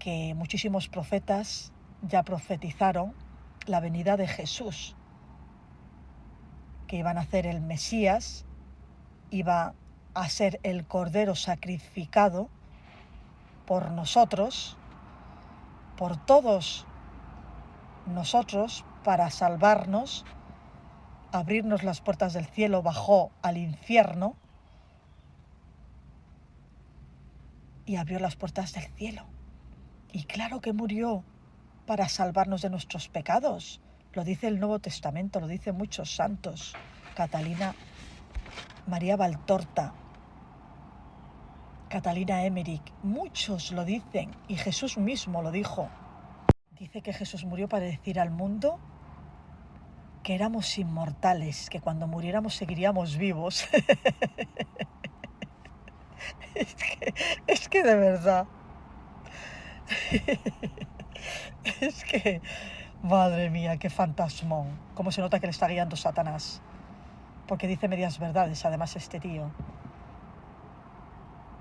que muchísimos profetas ya profetizaron la venida de Jesús, que iban a ser el Mesías, iba a ser el Cordero sacrificado por nosotros, por todos nosotros, para salvarnos. Abrirnos las puertas del cielo, bajó al infierno y abrió las puertas del cielo. Y claro que murió para salvarnos de nuestros pecados. Lo dice el Nuevo Testamento, lo dicen muchos santos. Catalina, María Valtorta, Catalina Emmerich, muchos lo dicen y Jesús mismo lo dijo. Dice que Jesús murió para decir al mundo que éramos inmortales, que cuando muriéramos seguiríamos vivos. Es que de verdad. Es que, madre mía, qué fantasmón. Cómo se nota que le está guiando Satanás. Porque dice medias verdades, además, este tío.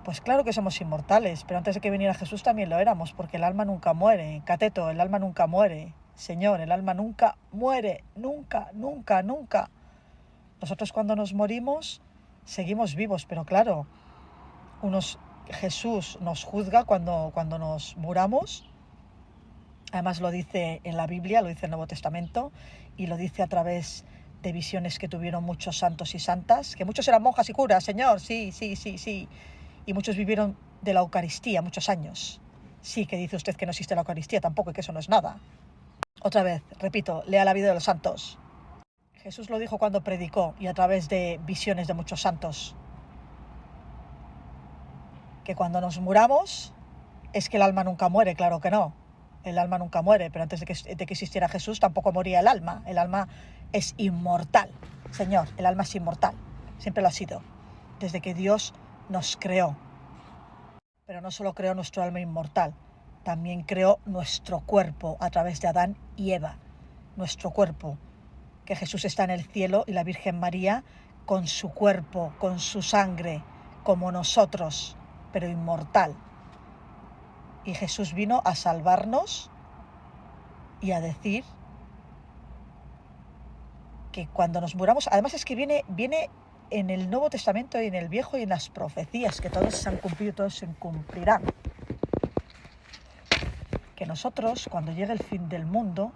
Pues claro que somos inmortales, pero antes de que viniera Jesús también lo éramos, porque el alma nunca muere. Cateto, el alma nunca muere. Señor, el alma nunca muere, nunca, nunca, nunca. Nosotros cuando nos morimos seguimos vivos, pero claro, Jesús nos juzga cuando nos muramos. Además lo dice en la Biblia, lo dice el Nuevo Testamento, y lo dice a través de visiones que tuvieron muchos santos y santas, que muchos eran monjas y curas, Señor, sí. Y muchos vivieron de la Eucaristía muchos años. Sí, que dice usted que no existe la Eucaristía tampoco y que eso no es nada. Otra vez, repito, lea la vida de los santos. Jesús lo dijo cuando predicó y a través de visiones de muchos santos. Que cuando nos muramos, Es que el alma nunca muere, claro que no. El alma nunca muere, pero antes de que existiera Jesús tampoco moría el alma. El alma es inmortal, Señor, el alma es inmortal. Siempre lo ha sido, desde que Dios nos creó. Pero no solo creó nuestro alma inmortal, también creó nuestro cuerpo a través de Adán y Eva. Nuestro cuerpo, que Jesús está en el cielo y la Virgen María con su cuerpo, con su sangre, como nosotros, pero inmortal. Y Jesús vino a salvarnos y a decir que cuando nos muramos, además es que viene en el Nuevo Testamento y en el Viejo y en las profecías, que todos se han cumplido y todos se cumplirán. Que nosotros, cuando llegue el fin del mundo,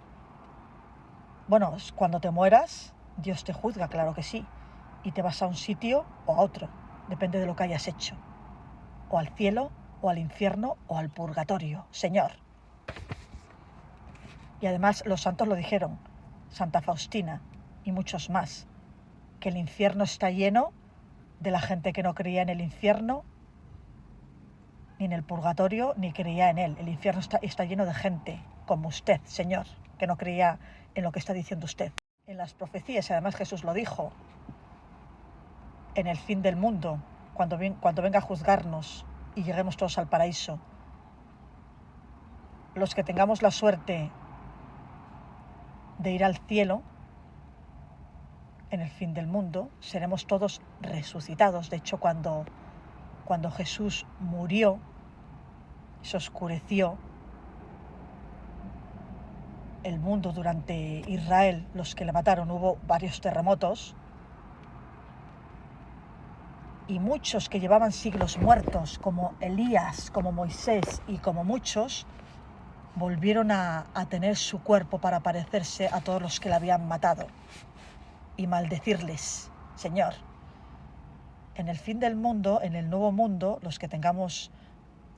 bueno, cuando te mueras, Dios te juzga, claro que sí, y te vas a un sitio o a otro, depende de lo que hayas hecho, o al cielo, o al infierno, o al purgatorio, Señor. Y además los santos lo dijeron, Santa Faustina y muchos más, que el infierno está lleno de la gente que no creía en el infierno, ni en el purgatorio, ni creía en él. El infierno está lleno de gente, como usted, Señor, que no creía en lo que está diciendo usted. En las profecías, además Jesús lo dijo, en el fin del mundo, cuando venga a juzgarnos y lleguemos todos al paraíso, los que tengamos la suerte de ir al cielo, en el fin del mundo, seremos todos resucitados. De hecho, cuando Jesús murió, se oscureció el mundo durante Israel, los que le mataron, hubo varios terremotos, y muchos que llevaban siglos muertos, como Elías, como Moisés y como muchos, volvieron a tener su cuerpo para parecerse a todos los que le habían matado y maldecirles, Señor. En el fin del mundo, en el nuevo mundo, los que tengamos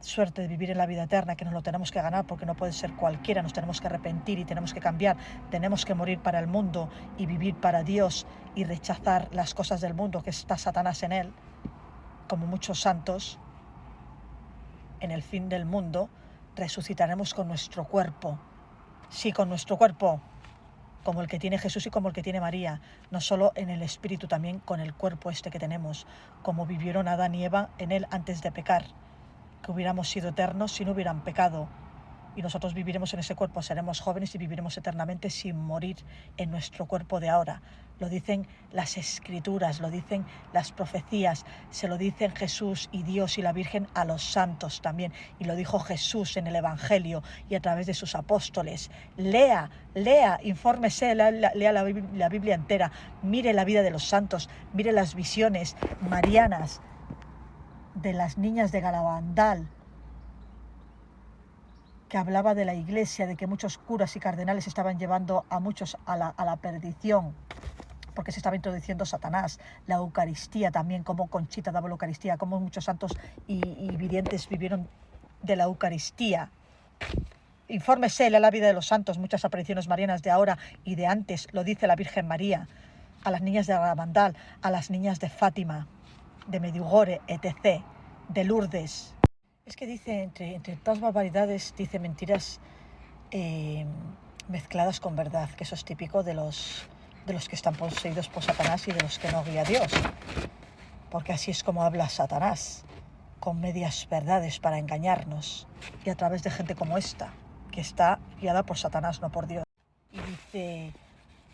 suerte de vivir en la vida eterna, que nos lo tenemos que ganar porque no puede ser cualquiera, nos tenemos que arrepentir y tenemos que cambiar, tenemos que morir para el mundo y vivir para Dios y rechazar las cosas del mundo, que está Satanás en él, como muchos santos. En el fin del mundo resucitaremos con nuestro cuerpo, sí, con nuestro cuerpo, como el que tiene Jesús y como el que tiene María, no solo en el espíritu, también con el cuerpo este que tenemos, como vivieron Adán y Eva en él antes de pecar, que hubiéramos sido eternos si no hubieran pecado, y nosotros viviremos en ese cuerpo, seremos jóvenes y viviremos eternamente sin morir en nuestro cuerpo de ahora. Lo dicen las Escrituras, lo dicen las profecías, se lo dicen Jesús y Dios y la Virgen a los santos también, y lo dijo Jesús en el Evangelio y a través de sus apóstoles. Lea, infórmese, lea la Biblia entera, mire la vida de los santos, mire las visiones marianas de las niñas de Garabandal, que hablaba de la Iglesia, de que muchos curas y cardenales estaban llevando a muchos a la perdición, porque se estaba introduciendo Satanás. La Eucaristía también, como Conchita daba la Eucaristía, como muchos santos y videntes vivieron de la Eucaristía. Infórmese, lea la vida de los santos, muchas apariciones marianas de ahora y de antes, lo dice la Virgen María, a las niñas de Garabandal, a las niñas de Fátima, de Medjugorje, etc., de Lourdes. Es que dice, entre todas barbaridades, dice mentiras mezcladas con verdad, que eso es típico de los que están poseídos por Satanás y de los que no guía a Dios. Porque así es como habla Satanás, con medias verdades para engañarnos, y a través de gente como esta, que está guiada por Satanás, no por Dios. Y dice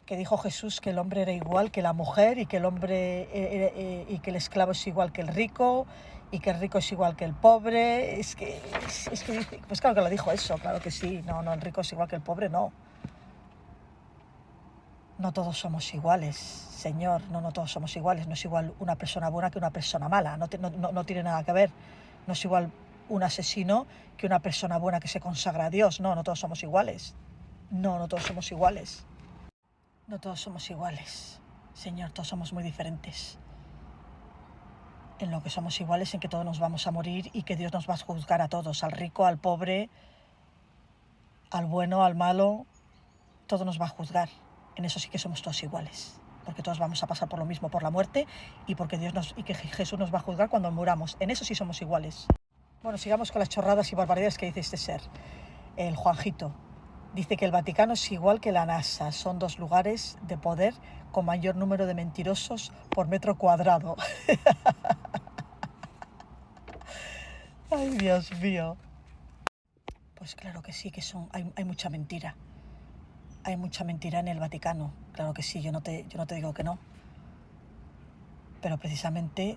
que dijo Jesús que el hombre era igual que la mujer, y que el hombre y que el esclavo es igual que el rico, y que el rico es igual que el pobre. Es que dice, pues claro que lo dijo eso, claro que sí. No, el rico es igual que el pobre, no. No todos somos iguales, Señor, no todos somos iguales. No es igual una persona buena que una persona mala, no tiene nada que ver. No es igual un asesino que una persona buena que se consagra a Dios. No todos somos iguales. No todos somos iguales. No todos somos iguales, Señor, todos somos muy diferentes. En lo que somos iguales, en que todos nos vamos a morir y que Dios nos va a juzgar a todos, al rico, al pobre, al bueno, al malo, todo nos va a juzgar. En eso sí que somos todos iguales, porque todos vamos a pasar por lo mismo, por la muerte, y porque que Jesús nos va a juzgar cuando muramos. En eso sí somos iguales. Bueno, sigamos con las chorradas y barbaridades que dice este ser, el Juanjito. Dice que el Vaticano es igual que la NASA, son 2 lugares de poder con mayor número de mentirosos por metro cuadrado. Ay, Dios mío. Pues claro que sí, que hay mucha mentira. Hay mucha mentira en el Vaticano, claro que sí, yo no te digo que no. Pero precisamente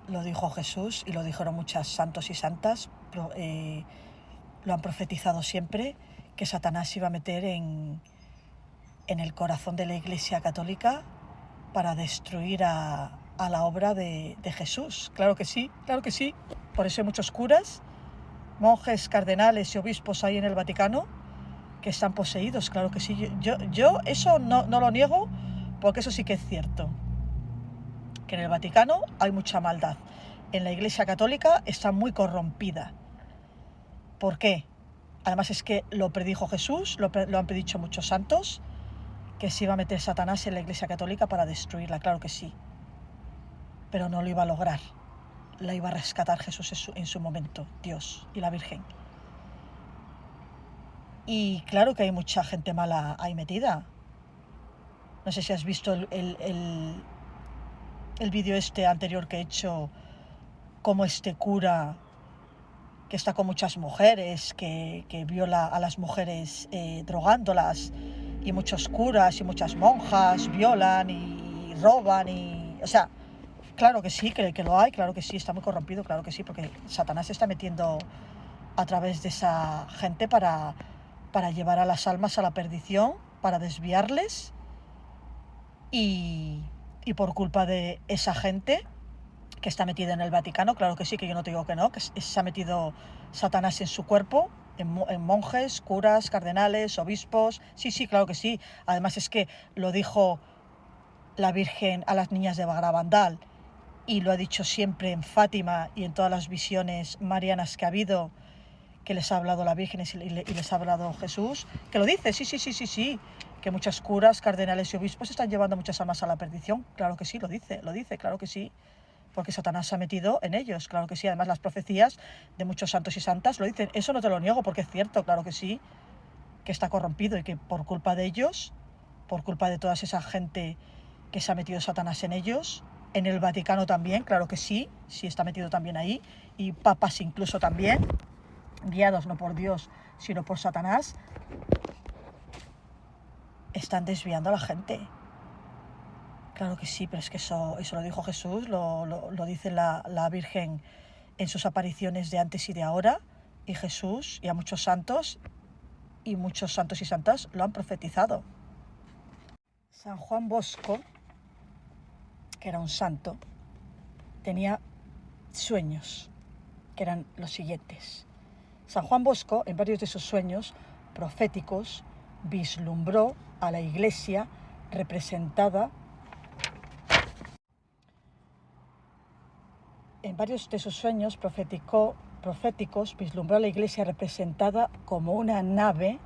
lo dijo Jesús y lo dijeron muchas santos y santas, lo han profetizado siempre, que Satanás iba a meter en el corazón de la Iglesia Católica para destruir a la obra de Jesús. Claro que sí, claro que sí. Por eso hay muchos curas, monjes, cardenales y obispos ahí en el Vaticano que están poseídos, claro que sí. Yo eso no lo niego, porque eso sí que es cierto. Que en el Vaticano hay mucha maldad. En la Iglesia Católica está muy corrompida. ¿Por qué? Además es que lo predijo Jesús, lo han predicho muchos santos, que se iba a meter Satanás en la Iglesia Católica para destruirla, claro que sí. Pero no lo iba a lograr. La iba a rescatar Jesús en su momento, Dios y la Virgen. Y claro que hay mucha gente mala ahí metida. No sé si has visto el vídeo anterior que he hecho, como este cura que está con muchas mujeres, que viola a las mujeres drogándolas, y muchos curas y muchas monjas violan y roban, o sea, claro que sí, que lo hay, claro que sí, está muy corrompido, claro que sí, porque Satanás se está metiendo a través de esa gente para llevar a las almas a la perdición, para desviarles, y por culpa de esa gente que está metida en el Vaticano, claro que sí, que yo no te digo que no, que se ha metido Satanás en su cuerpo, en monjes, curas, cardenales, obispos, sí, claro que sí. Además es que lo dijo la Virgen a las niñas de Bagravandal, y lo ha dicho siempre en Fátima y en todas las visiones marianas que ha habido, que les ha hablado la Virgen y les ha hablado Jesús, que lo dice, sí, que muchas curas, cardenales y obispos están llevando muchas almas a la perdición, claro que sí, lo dice, claro que sí, porque Satanás se ha metido en ellos, claro que sí. Además las profecías de muchos santos y santas lo dicen, eso no te lo niego porque es cierto, claro que sí, que está corrompido y que por culpa de ellos, por culpa de toda esa gente que se ha metido Satanás en ellos, en el Vaticano también, claro que sí está metido también ahí, y papas incluso también, guiados no por Dios, sino por Satanás, están desviando a la gente. Claro que sí, pero es que eso lo dijo Jesús, lo dice la Virgen en sus apariciones de antes y de ahora, y Jesús y a muchos santos y santas lo han profetizado. San Juan Bosco, que era un santo, tenía sueños, que eran los siguientes. San Juan Bosco, en varios de sus sueños proféticos, vislumbró a la Iglesia representada. En varios de sus sueños proféticos vislumbró a la Iglesia representada como una nave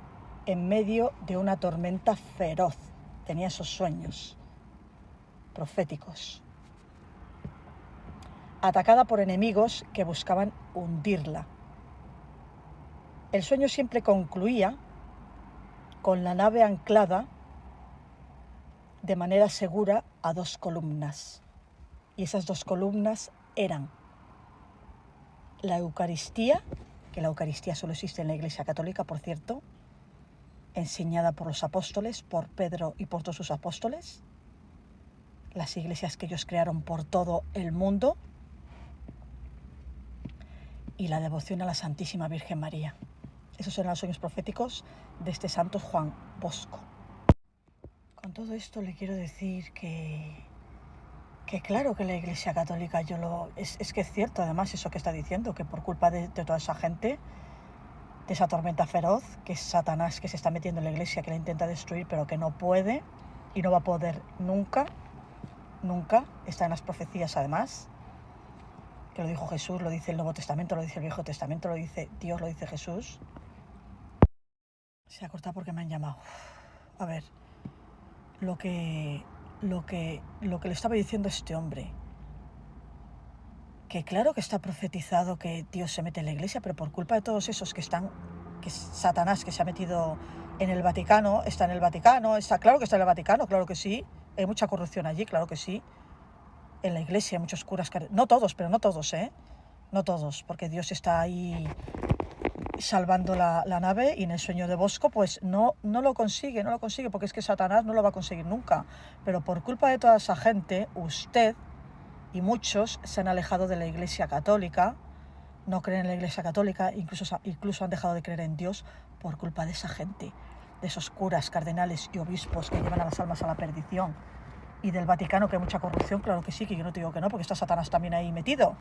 en medio de una tormenta feroz. Tenía esos sueños proféticos. Atacada por enemigos que buscaban hundirla. El sueño siempre concluía con la nave anclada de manera segura a 2 columnas. Y esas 2 columnas eran la Eucaristía, que la Eucaristía solo existe en la Iglesia Católica, por cierto, enseñada por los apóstoles, por Pedro y por todos sus apóstoles, las iglesias que ellos crearon por todo el mundo, y la devoción a la Santísima Virgen María. Esos eran los sueños proféticos de este santo Juan Bosco. Con todo esto le quiero decir que claro que la Iglesia Católica, es que es cierto además eso que está diciendo, que por culpa de toda esa gente, de esa tormenta feroz, que es Satanás que se está metiendo en la Iglesia, que la intenta destruir, pero que no puede y no va a poder nunca, está en las profecías además, que lo dijo Jesús, lo dice el Nuevo Testamento, lo dice el Viejo Testamento, lo dice Dios, lo dice Jesús. Se ha cortado porque me han llamado. A ver, lo que le estaba diciendo este hombre, que claro que está profetizado que Dios se mete en la iglesia, pero por culpa de todos esos que Satanás que se ha metido en el Vaticano, está en el Vaticano, claro que está en el Vaticano, claro que sí, hay mucha corrupción allí, claro que sí, en la iglesia hay muchos curas, no todos, pero no todos, no todos, porque Dios está ahí salvando la nave, y en el sueño de Bosco pues no lo consigue, porque es que Satanás no lo va a conseguir nunca, pero por culpa de toda esa gente, usted y muchos se han alejado de la Iglesia Católica, no creen en la Iglesia Católica, incluso han dejado de creer en Dios por culpa de esa gente, de esos curas, cardenales y obispos que llevan a las almas a la perdición. Y del Vaticano, que hay mucha corrupción, claro que sí, que yo no te digo que no, porque está Satanás también ahí metido,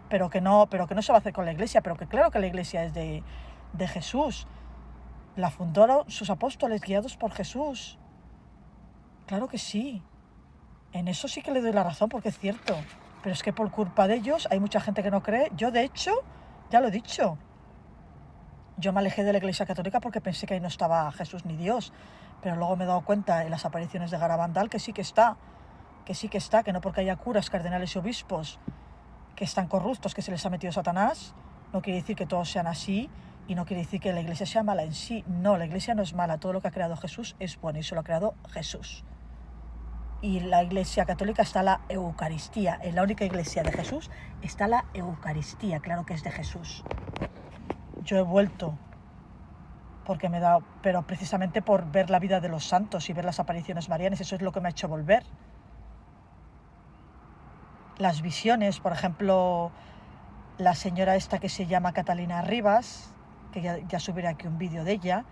pero que no se va a hacer con la Iglesia, pero que claro que la Iglesia es de Jesús. La fundaron sus apóstoles guiados por Jesús. Claro que sí. En eso sí que le doy la razón, porque es cierto. Pero es que por culpa de ellos hay mucha gente que no cree. Yo, de hecho, ya lo he dicho, yo me alejé de la Iglesia Católica porque pensé que ahí no estaba Jesús ni Dios. Pero luego me he dado cuenta en las apariciones de Garabandal que sí que está, que no porque haya curas, cardenales y obispos que están corruptos, que se les ha metido Satanás, no quiere decir que todos sean así, y no quiere decir que la Iglesia sea mala en sí. No, la Iglesia no es mala, todo lo que ha creado Jesús es bueno, y eso lo ha creado Jesús. Y la Iglesia Católica está la Eucaristía, en la única Iglesia de Jesús está la Eucaristía, claro que es de Jesús. Yo he vuelto porque me da, pero precisamente por ver la vida de los santos y ver las apariciones marianas, eso es lo que me ha hecho volver. Las visiones, por ejemplo, la señora esta que se llama Catalina Rivas, que ya subiré aquí un vídeo de ella,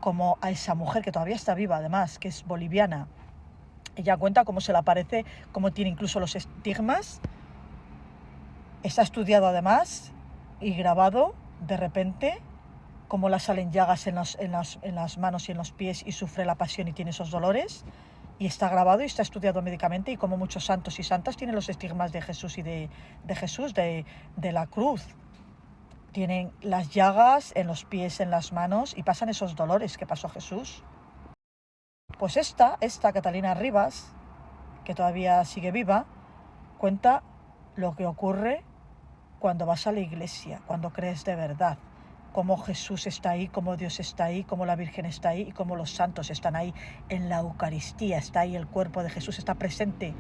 como a esa mujer que todavía está viva además, que es boliviana. Ella cuenta cómo se le aparece, cómo tiene incluso los estigmas. Está estudiado además y grabado de repente, cómo le salen llagas en las manos y en los pies y sufre la pasión y tiene esos dolores. Y está grabado y está estudiado médicamente, y como muchos santos y santas tienen los estigmas de Jesús y de Jesús, de la cruz. Tienen las llagas en los pies, en las manos, y pasan esos dolores que pasó Jesús. Pues esta Catalina Rivas, que todavía sigue viva, cuenta lo que ocurre cuando vas a la iglesia, cuando crees de verdad, cómo Jesús está ahí, cómo Dios está ahí, cómo la Virgen está ahí y cómo los santos están ahí en la Eucaristía, está ahí el cuerpo de Jesús, está presente,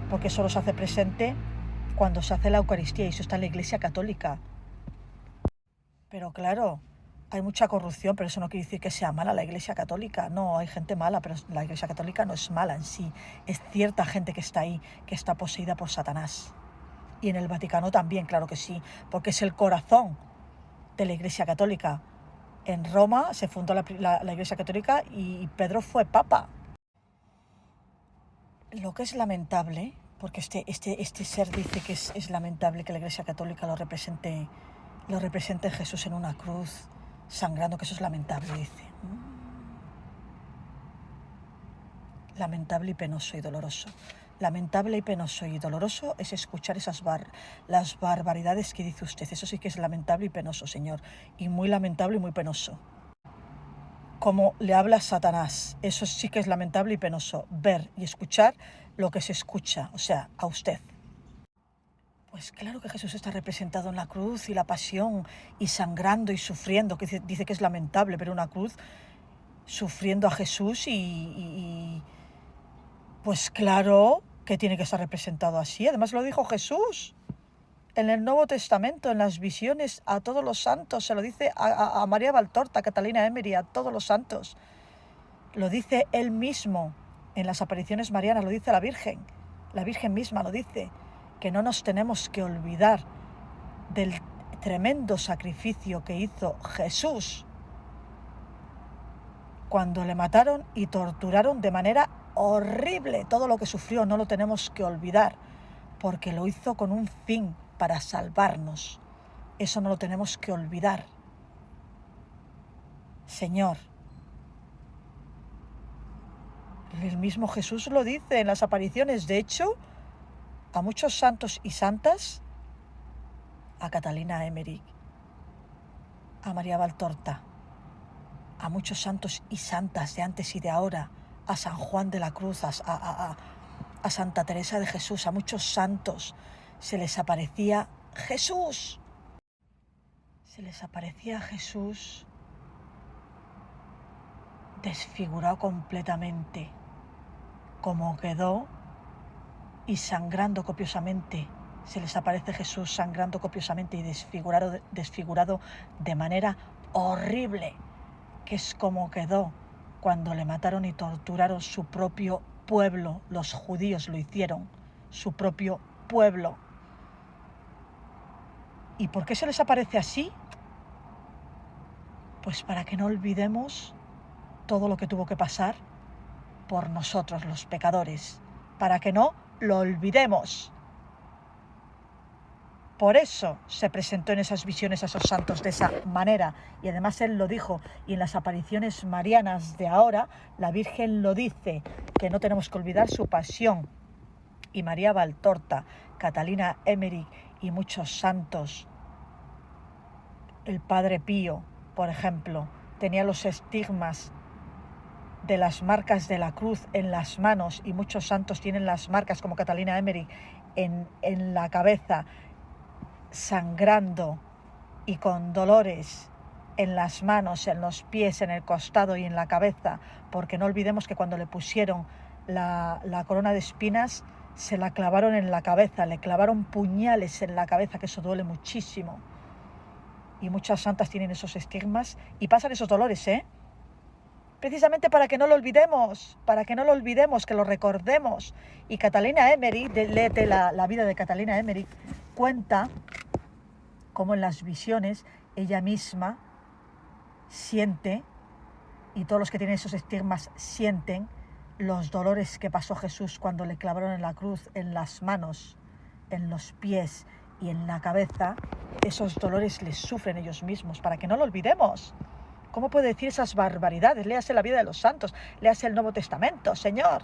porque solo se hace presente cuando se hace la Eucaristía, y eso está en la Iglesia Católica. Pero claro, hay mucha corrupción, pero eso no quiere decir que sea mala la Iglesia Católica. No, hay gente mala, pero la Iglesia Católica no es mala en sí. Es cierta gente que está ahí, que está poseída por Satanás. Y en el Vaticano también, claro que sí, porque es el corazón de la Iglesia Católica. En Roma se fundó la Iglesia Católica y Pedro fue papa. Lo que es lamentable, porque este ser dice que es lamentable que la Iglesia Católica lo represente Jesús en una cruz, sangrando, que eso es lamentable, dice. Lamentable y penoso y doloroso. Lamentable y penoso y doloroso es escuchar las barbaridades que dice usted. Eso sí que es lamentable y penoso, señor. Y muy lamentable y muy penoso. Como le habla Satanás, eso sí que es lamentable y penoso. Ver y escuchar lo que se escucha, o sea, a usted. Pues claro que Jesús está representado en la cruz y la pasión y sangrando y sufriendo, que dice que es lamentable ver una cruz sufriendo a Jesús y pues claro que tiene que estar representado así. Además lo dijo Jesús en el Nuevo Testamento, en las visiones a todos los santos. Se lo dice a María Valtorta, a Catalina Emery, a todos los santos. Lo dice él mismo en las apariciones marianas, lo dice la Virgen misma lo dice, que no nos tenemos que olvidar del tremendo sacrificio que hizo Jesús cuando le mataron y torturaron de manera horrible. Todo lo que sufrió no lo tenemos que olvidar, porque lo hizo con un fin, para salvarnos. Eso no lo tenemos que olvidar. Señor, el mismo Jesús lo dice en las apariciones. De hecho, a muchos santos y santas, a Catalina Emery, a María Valtorta, a muchos santos y santas de antes y de ahora, a San Juan de la Cruz, a Santa Teresa de Jesús, a muchos santos se les aparecía Jesús. Se les aparecía Jesús desfigurado completamente, como quedó, y sangrando copiosamente. Se les aparece Jesús sangrando copiosamente y desfigurado de manera horrible, que es como quedó cuando le mataron y torturaron su propio pueblo. Los judíos lo hicieron, su propio pueblo. ¿Y por qué se les aparece así? Pues para que no olvidemos todo lo que tuvo que pasar por nosotros los pecadores, para que no lo olvidemos. Por eso se presentó en esas visiones a esos santos de esa manera, y además él lo dijo, y en las apariciones marianas de ahora la Virgen lo dice, que no tenemos que olvidar su pasión. Y María Valtorta, Catalina Emmerich y muchos santos, el Padre Pío, por ejemplo, tenía los estigmas de las marcas de la cruz en las manos, y muchos santos tienen las marcas, como Catalina Emmerich, en la cabeza, sangrando y con dolores en las manos, en los pies, en el costado y en la cabeza, porque no olvidemos que cuando le pusieron la corona de espinas, se la clavaron en la cabeza, le clavaron puñales en la cabeza, que eso duele muchísimo. Y muchas santas tienen esos estigmas y pasan esos dolores, precisamente para que no lo olvidemos, que lo recordemos. Y Catalina Emmerich, léete la vida de Catalina Emmerich, cuenta cómo en las visiones ella misma siente, y todos los que tienen esos estigmas sienten, los dolores que pasó Jesús cuando le clavaron en la cruz, en las manos, en los pies y en la cabeza. Esos dolores les sufren ellos mismos, para que no lo olvidemos. ¿Cómo puede decir esas barbaridades? Léase la vida de los santos, léase el Nuevo Testamento, Señor.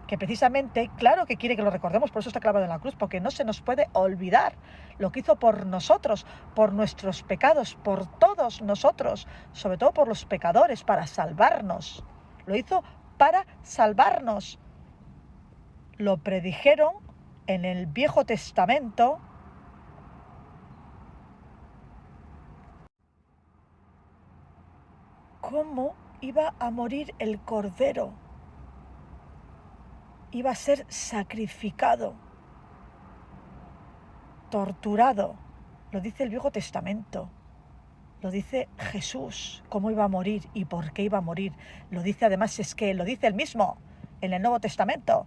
Que precisamente, claro que quiere que lo recordemos, por eso está clavado en la cruz, porque no se nos puede olvidar lo que hizo por nosotros, por nuestros pecados, por todos nosotros, sobre todo por los pecadores, para salvarnos. Lo hizo para salvarnos. Lo predijeron en el Viejo Testamento. ¿Cómo iba a morir el Cordero? Iba a ser sacrificado, torturado. Lo dice el Viejo Testamento. Lo dice Jesús, cómo iba a morir y por qué iba a morir. Lo dice además, es que lo dice él mismo en el Nuevo Testamento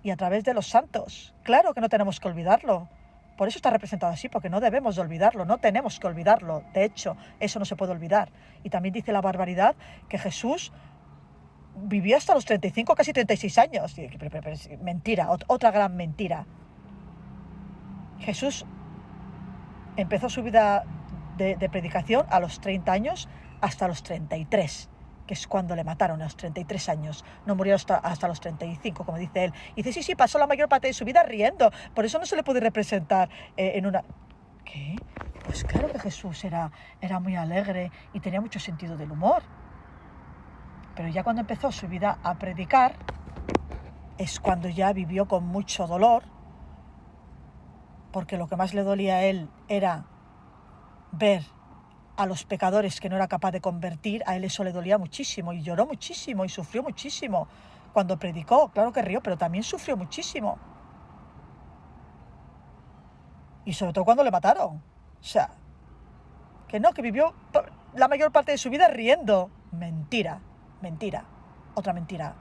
y a través de los santos. Claro que no tenemos que olvidarlo. Por eso está representado así, porque no debemos de olvidarlo, no tenemos que olvidarlo. De hecho, eso no se puede olvidar. Y también dice la barbaridad que Jesús vivió hasta los 35, casi 36 años. Mentira, otra gran mentira. Jesús empezó su vida de predicación a los 30 años hasta los 33, que es cuando le mataron, a los 33 años. No murió hasta los 35, como dice él. Y dice, sí, pasó la mayor parte de su vida riendo. Por eso no se le puede representar en una... ¿Qué? Pues claro que Jesús era muy alegre y tenía mucho sentido del humor. Pero ya cuando empezó su vida a predicar, es cuando ya vivió con mucho dolor, porque lo que más le dolía a él era ver a los pecadores que no era capaz de convertir. A él eso le dolía muchísimo y lloró muchísimo y sufrió muchísimo. Cuando predicó, claro que rió, pero también sufrió muchísimo. Y sobre todo cuando le mataron. O sea, que no, que vivió la mayor parte de su vida riendo. Mentira, otra mentira.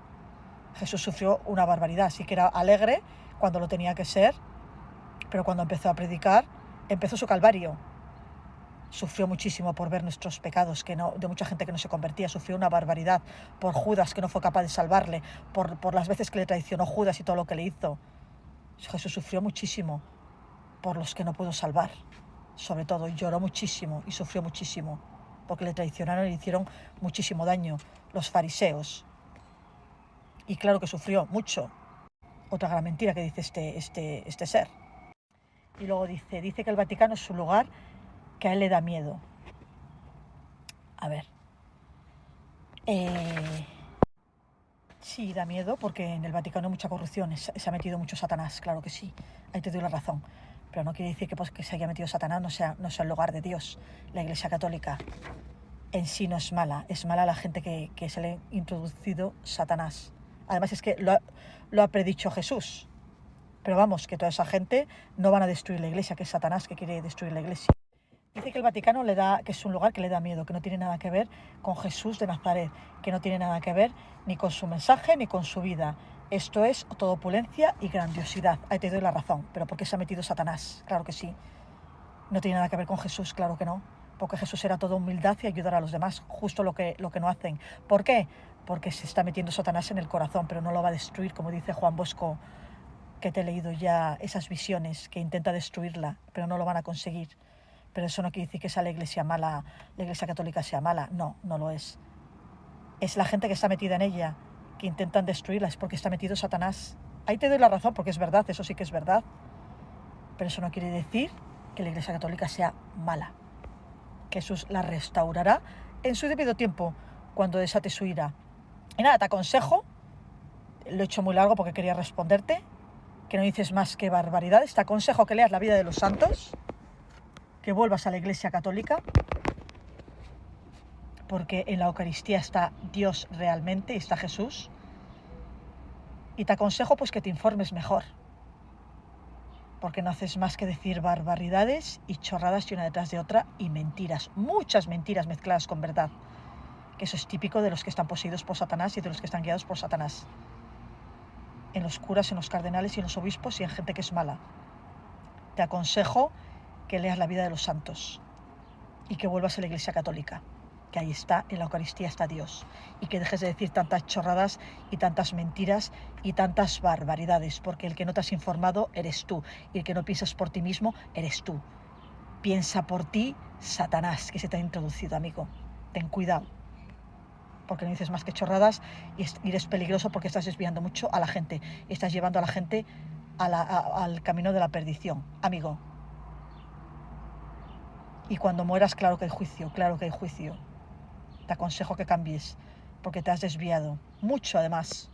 Jesús sufrió una barbaridad, sí que era alegre cuando lo tenía que ser, pero cuando empezó a predicar, empezó su calvario. Sufrió muchísimo por ver nuestros pecados, de mucha gente que no se convertía. Sufrió una barbaridad por Judas, que no fue capaz de salvarle, por las veces que le traicionó Judas y todo lo que le hizo. Jesús sufrió muchísimo por los que no pudo salvar, sobre todo, y lloró muchísimo y sufrió muchísimo, porque le traicionaron y le hicieron muchísimo daño los fariseos. Y claro que sufrió mucho. Otra gran mentira que dice este ser. Y luego dice que el Vaticano es su lugar, que a él le da miedo. A ver. Sí, da miedo, porque en el Vaticano hay mucha corrupción, se ha metido mucho Satanás, claro que sí. Ahí te doy la razón. pero no quiere decir que, pues, que se haya metido Satanás no sea el lugar de Dios. La Iglesia Católica en sí no es mala la gente que se le ha introducido Satanás. Además es que lo ha predicho Jesús. Pero vamos, que toda esa gente no van a destruir la Iglesia, que es Satanás que quiere destruir la Iglesia. Dice que el Vaticano que es un lugar que le da miedo, que no tiene nada que ver con Jesús de Nazaret, que no tiene nada que ver ni con su mensaje ni con su vida. Esto es toda opulencia y grandiosidad. Ahí te doy la razón. ¿Pero por qué se ha metido Satanás? Claro que sí. No tiene nada que ver con Jesús, claro que no. Porque Jesús era toda humildad y ayudar a los demás, justo lo que no hacen. ¿Por qué? Porque se está metiendo Satanás en el corazón, pero no lo va a destruir, como dice Juan Bosco, que te he leído ya esas visiones, que intenta destruirla, pero no lo van a conseguir. Pero eso no quiere decir que sea la Iglesia mala, la Iglesia Católica sea mala. No, no lo es. Es la gente que está metida en ella, que intentan destruirla, es porque está metido Satanás. Ahí te doy la razón, porque es verdad, eso sí que es verdad. Pero eso no quiere decir que la Iglesia Católica sea mala. Jesús la restaurará en su debido tiempo, cuando desate su ira. Y nada, te aconsejo, lo he hecho muy largo porque quería responderte, que no dices más que barbaridades. Te aconsejo que leas la vida de los santos, que vuelvas a la Iglesia Católica, porque en la Eucaristía está Dios realmente, está Jesús. Y te aconsejo pues que te informes mejor, porque no haces más que decir barbaridades y chorradas y una detrás de otra y mentiras, muchas mentiras mezcladas con verdad, que eso es típico de los que están poseídos por Satanás y de los que están guiados por Satanás, en los curas, en los cardenales y en los obispos y en gente que es mala. Te aconsejo que leas la vida de los santos y que vuelvas a la Iglesia Católica, que ahí está, en la Eucaristía está Dios, y que dejes de decir tantas chorradas y tantas mentiras y tantas barbaridades, porque el que no te has informado eres tú, y el que no piensas por ti mismo eres tú. Piensa por ti Satanás, que se te ha introducido, amigo. Ten cuidado, porque no dices más que chorradas y eres peligroso, porque estás desviando mucho a la gente y estás llevando a la gente al camino de la perdición, amigo. Y cuando mueras, claro que hay juicio, claro que hay juicio. Te aconsejo que cambies, porque te has desviado mucho, además.